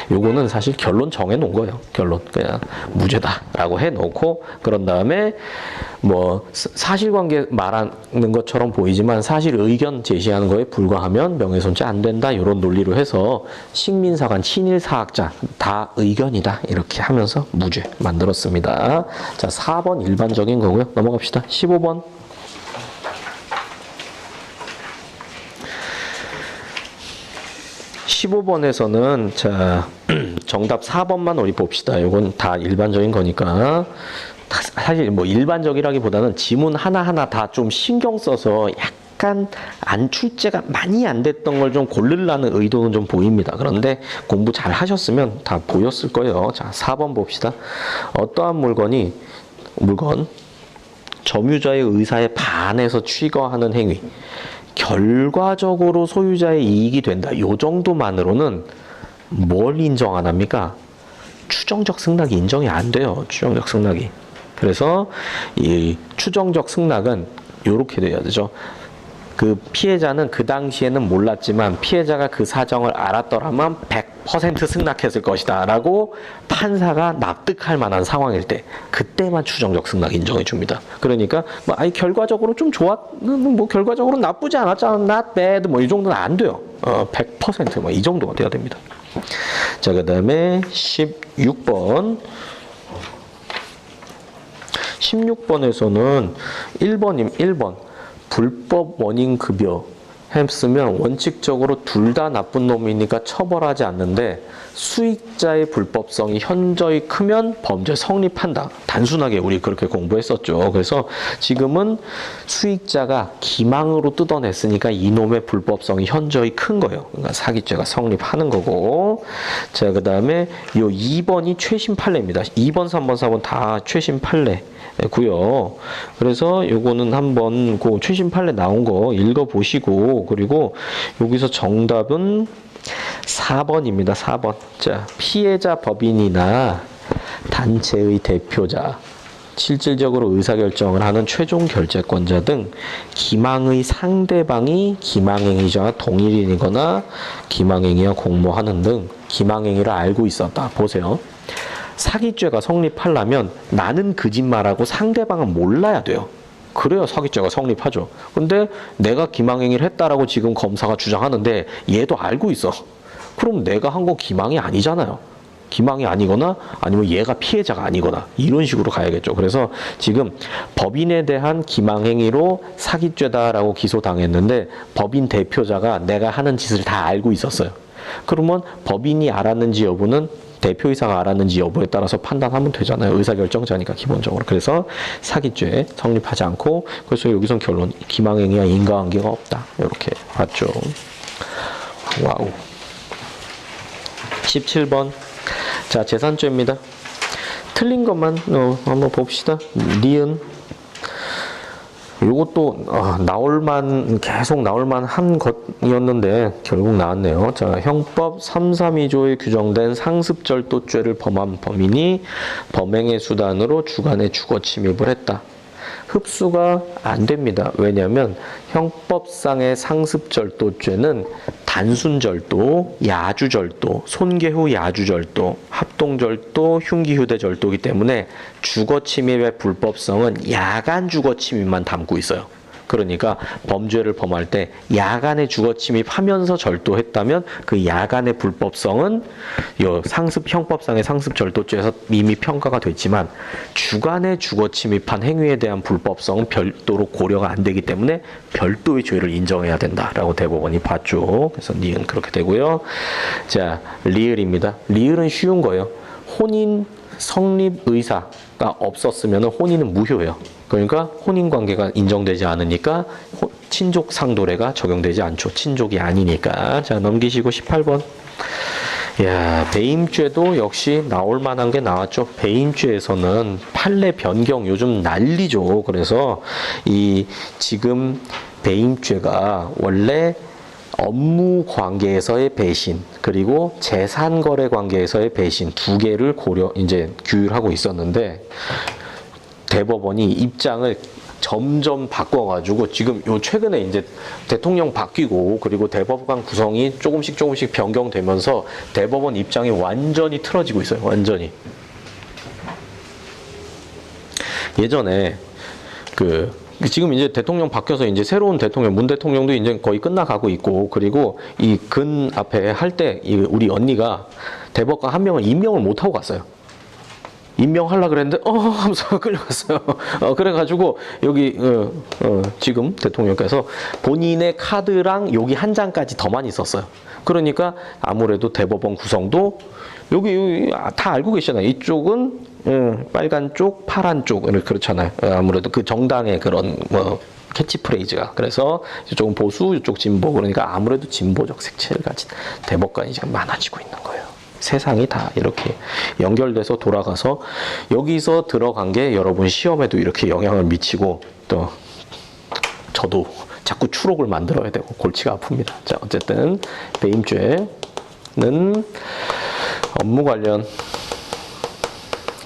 [SPEAKER 1] 요거는 사실 결론 정해놓은 거예요. 결론 그냥 무죄다라고 해놓고, 그런 다음에 뭐 사실관계 말하는 것처럼 보이지만 사실 의견 제시하는 거에 불과하면 명예훼손죄 안 된다, 이런 논리로 해서 식민사관 친일사학자 다 의견이다 이렇게 하면서 무죄 만들었습니다. 자, 4번 일반적인 거고요. 넘어갑시다. 15번. 15번에서는 자, 정답 4번만 우리 봅시다. 이건 다 일반적인 거니까. 사실 뭐 일반적이라기보다는 지문 하나하나 다 좀 신경 써서 약간 출제가 많이 안 됐던 걸 좀 고르려는 의도는 좀 보입니다. 그런데 공부 잘 하셨으면 다 보였을 거예요. 자, 4번 봅시다. 어떠한 물건 점유자의 의사에 반해서 취거하는 행위, 결과적으로 소유자의 이익이 된다. 요 정도만으로는 뭘 인정 안 합니까? 추정적 승낙이 인정이 안 돼요. 추정적 승낙이. 그래서 이 추정적 승낙은 요렇게 돼야 되죠. 그 피해자는 그 당시에는 몰랐지만 피해자가 그 사정을 알았더라면 100% 승낙했을 것이다 라고 판사가 납득할 만한 상황일 때, 그때만 추정적 승낙 인정해 줍니다. 그러니까 뭐 아니 결과적으로 좀 뭐 결과적으로 나쁘지 않았잖아, not bad, 뭐 이 정도는 안 돼요. 100% 뭐 이 정도가 돼야 됩니다. 자, 그 다음에 16번. 16번에서는 1번 불법 원인급여 했으면 원칙적으로 둘 다 나쁜 놈이니까 처벌하지 않는데, 수익자의 불법성이 현저히 크면 범죄 성립한다. 단순하게 우리 그렇게 공부했었죠. 그래서 지금은 수익자가 기망으로 뜯어냈으니까 이놈의 불법성이 현저히 큰 거예요. 그러니까 사기죄가 성립하는 거고. 자, 그 다음에 요 2번이 최신 판례입니다. 2번, 3번, 4번 다 최신 판례 고요. 그래서 요거는 한번 그 최신 판례 나온 거 읽어 보시고, 그리고 여기서 정답은 4번입니다. 4번. 자, 피해자 법인이나 단체의 대표자, 실질적으로 의사결정을 하는 최종 결재권자 등 기망의 상대방이 기망행위자와 동일인이거나 기망행위와 공모하는 등 기망행위를 알고 있었다. 보세요. 사기죄가 성립하려면 나는 거짓말하고 상대방은 몰라야 돼요. 그래야 사기죄가 성립하죠. 근데 내가 기망행위를 했다라고 지금 검사가 주장하는데 얘도 알고 있어. 그럼 내가 한 거 기망이 아니잖아요. 기망이 아니거나 아니면 얘가 피해자가 아니거나 이런 식으로 가야겠죠. 그래서 지금 법인에 대한 기망행위로 사기죄다라고 기소당했는데 법인 대표자가 내가 하는 짓을 다 알고 있었어요. 그러면 법인이 알았는지 여부는 대표이사가 알았는지 여부에 따라서 판단하면 되잖아요. 의사결정자니까 기본적으로. 그래서 사기죄 성립하지 않고, 그래서 여기선 결론 기망행위와 인과관계가 없다. 이렇게 봤죠. 와우. 17번. 자, 재산죄입니다. 틀린 것만 한번 봅시다. 니은. 요것도 계속 나올만 한 것이었는데 결국 나왔네요. 자, 형법 332조에 규정된 상습절도죄를 범한 범인이 범행의 수단으로 주간에 주거 침입을 했다. 흡수가 안 됩니다. 왜냐하면 형법상의 상습절도죄는 단순절도, 야주절도, 손괴후 야주절도, 합동절도, 흉기휴대절도이기 때문에 주거침입의 불법성은 야간 주거침입만 담고 있어요. 그러니까 범죄를 범할 때 야간에 주거침입하면서 절도했다면 그 야간의 불법성은 형법상의 상습절도죄에서 이미 평가가 됐지만 주간에 주거침입한 행위에 대한 불법성은 별도로 고려가 안 되기 때문에 별도의 죄를 인정해야 된다라고 대법원이 봤죠. 그래서 니은 그렇게 되고요. 자, 리을입니다. 리을은 쉬운 거예요. 혼인 성립 의사가 없었으면 혼인은 무효예요. 그러니까 혼인관계가 인정되지 않으니까 친족 상도례가 적용되지 않죠. 친족이 아니니까. 자, 넘기시고 18번. 야, 배임죄도 역시 나올 만한 게 나왔죠. 배임죄에서는 판례 변경 요즘 난리죠. 그래서 이 지금 배임죄가 원래 업무 관계에서의 배신 그리고 재산 거래 관계에서의 배신 두 개를 이제 규율하고 있었는데 대법원이 입장을 점점 바꿔가지고 지금 요 최근에 이제 대통령 바뀌고 그리고 대법관 구성이 조금씩 변경되면서 대법원 입장이 완전히 틀어지고 있어요. 완전히. 예전에 지금 이제 대통령 바뀌어서 이제 새로운 대통령 문 대통령도 이제 거의 끝나가고 있고 그리고 이 근 앞에 할 때 우리 언니가 대법관 한 명을 임명을 못 하고 갔어요. 임명하려고 그랬는데 하면서 끌려갔어요. 그래가지고 여기 지금 대통령께서 본인의 카드랑 여기 한 장까지 더만 있었어요. 그러니까 아무래도 대법원 구성도 여기 다 알고 계시잖아요. 이쪽은 빨간 쪽, 파란 쪽 그렇잖아요. 아무래도 그 정당의 그런 캐치프레이즈가 그래서 이쪽은 보수, 이쪽 진보 그러니까 아무래도 진보적 색채를 가진 대법관이 지금 많아지고 있는 거예요. 세상이 다 이렇게 연결돼서 돌아가서 여기서 들어간 게 여러분 시험에도 이렇게 영향을 미치고 또 저도 자꾸 추록을 만들어야 되고 골치가 아픕니다. 자, 어쨌든 배임죄는 업무 관련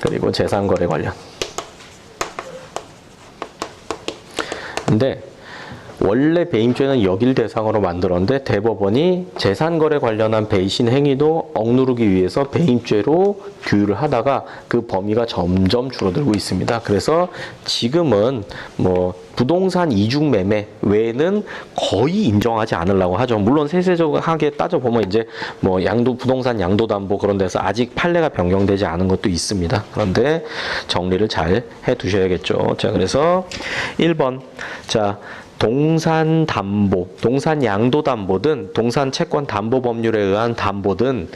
[SPEAKER 1] 그리고 재산거래 관련. 근데 원래 배임죄는 역일 대상으로 만들었는데 대법원이 재산거래 관련한 배신 행위도 억누르기 위해서 배임죄로 규율을 하다가 그 범위가 점점 줄어들고 있습니다. 그래서 지금은 부동산 이중 매매 외에는 거의 인정하지 않으려고 하죠. 물론 세세하게 따져보면 이제 부동산 양도담보 그런 데서 아직 판례가 변경되지 않은 것도 있습니다. 그런데 정리를 잘 해 두셔야겠죠. 자, 그래서 1번. 자, 동산 담보, 동산 양도 담보든 동산 채권 담보 법률에 의한 담보든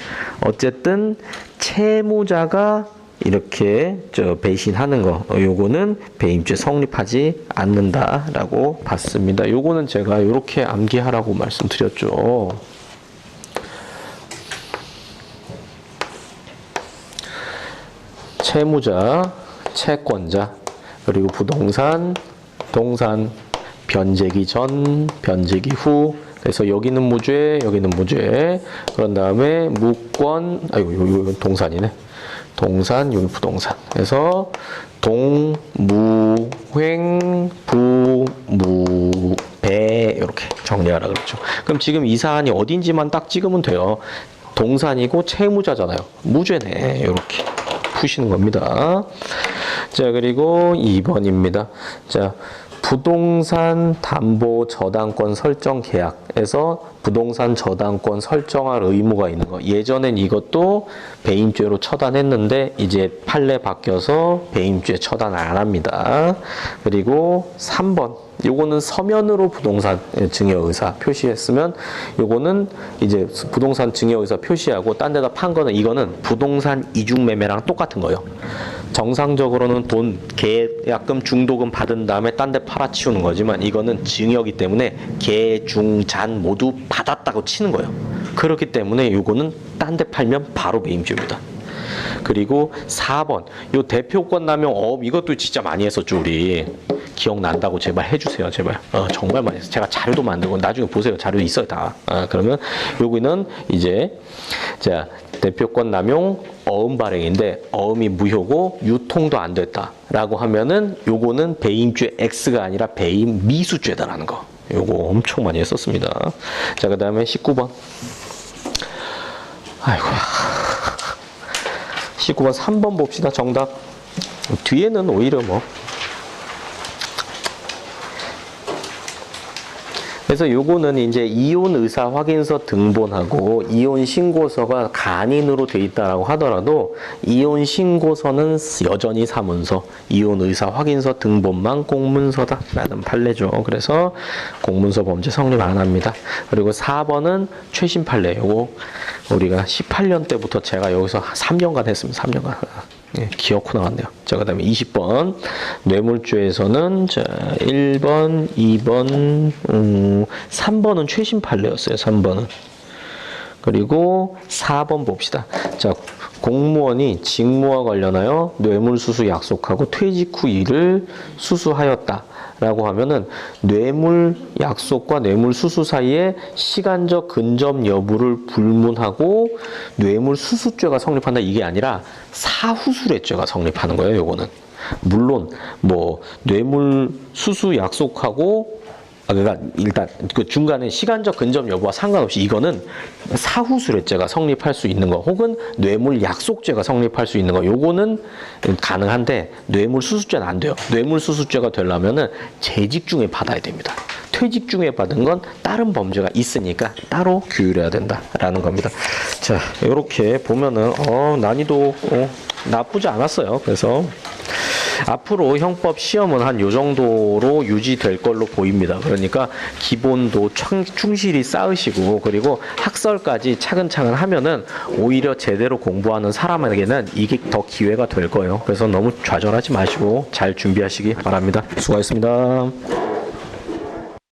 [SPEAKER 1] 어쨌든 채무자가 이렇게 배신하는 거, 요거는 배임죄 성립하지 않는다라고 봤습니다. 요거는 제가 이렇게 암기하라고 말씀드렸죠. 채무자, 채권자, 그리고 부동산, 동산, 변제기 전, 변제기 후. 그래서 여기는 무죄, 여기는 무죄. 그런 다음에 무권, 이거 동산이네. 동산, 여기 부동산. 그래서 동, 무, 횡, 부, 무, 배 이렇게 정리하라 그랬죠. 그럼 지금 이 사안이 어딘지만 딱 찍으면 돼요. 동산이고 채무자잖아요. 무죄네. 이렇게 푸시는 겁니다. 자, 그리고 2번입니다. 자, 부동산 담보 저당권 설정 계약에서 부동산 저당권 설정할 의무가 있는 거. 예전엔 이것도 배임죄로 처단했는데 이제 판례 바뀌어서 배임죄 처단 안 합니다. 그리고 3번. 요거는 서면으로 부동산 증여의사 표시했으면 요거는 이제 부동산 증여의사 표시하고 딴 데다 판 거는 이거는 부동산 이중매매랑 똑같은 거예요. 정상적으로는 돈, 계약금, 중도금 받은 다음에 딴 데 팔아치우는 거지만 이거는 증여기 때문에 계, 중, 잔 모두 받았다고 치는 거예요. 그렇기 때문에 요거는 딴 데 팔면 바로 배임죄입니다. 그리고 4번. 요 대표권 남용 어업 이것도 진짜 많이 했었죠, 우리. 기억난다고 제발 해주세요, 제발. 정말 많이 했어요. 제가 자료도 만들고 나중에 보세요. 자료 있어요, 다. 그러면 여기는 이제 자, 대표권 남용 어음 발행인데 어음이 무효고 유통도 안 됐다라고 하면은 요거는 배임죄 X가 아니라 배임 미수죄다라는 거. 요거 엄청 많이 했었습니다. 자, 그다음에 19번. 아이고. 19번 3번 봅시다. 정답. 뒤에는 오히려 그래서 요거는 이제 이혼 의사 확인서 등본하고 이혼 신고서가 간인으로 돼 있다라고 하더라도 이혼 신고서는 여전히 사문서, 이혼 의사 확인서 등본만 공문서다라는 판례죠. 그래서 공문서 범죄 성립 안 합니다. 그리고 4번은 최신 판례. 요거 우리가 18년 때부터 제가 여기서 3년간 했습니다. 3년간. 예, 기어코 나왔네요. 자, 그 다음에 20번. 뇌물죄에서는, 자, 1번, 2번, 3번은 최신 판례였어요. 3번은. 그리고 4번 봅시다. 자, 공무원이 직무와 관련하여 뇌물수수 약속하고 퇴직 후 일을 수수하였다. 라고 하면은 뇌물 약속과 뇌물 수수 사이에 시간적 근접 여부를 불문하고 뇌물 수수죄가 성립한다 이게 아니라 사후수뢰죄가 성립하는 거예요. 요거는 물론 뭐 뇌물 수수 약속하고 그러니까 일단 그 중간에 시간적 근접 여부와 상관없이 이거는 사후수뢰죄가 성립할 수 있는 거 혹은 뇌물 약속죄가 성립할 수 있는 거 요거는 가능한데 뇌물 수수죄는 안 돼요. 뇌물 수수죄가 되려면은 재직 중에 받아야 됩니다. 퇴직 중에 받은 건 다른 범죄가 있으니까 따로 규율해야 된다라는 겁니다. 자, 이렇게 보면은 난이도 나쁘지 않았어요. 그래서 앞으로 형법 시험은 한 요 정도로 유지될 걸로 보입니다. 그러니까 기본도 충실히 쌓으시고 그리고 학설까지 차근차근 하면은 오히려 제대로 공부하는 사람에게는 이게 더 기회가 될 거예요. 그래서 너무 좌절하지 마시고 잘 준비하시기 바랍니다. 수고하셨습니다.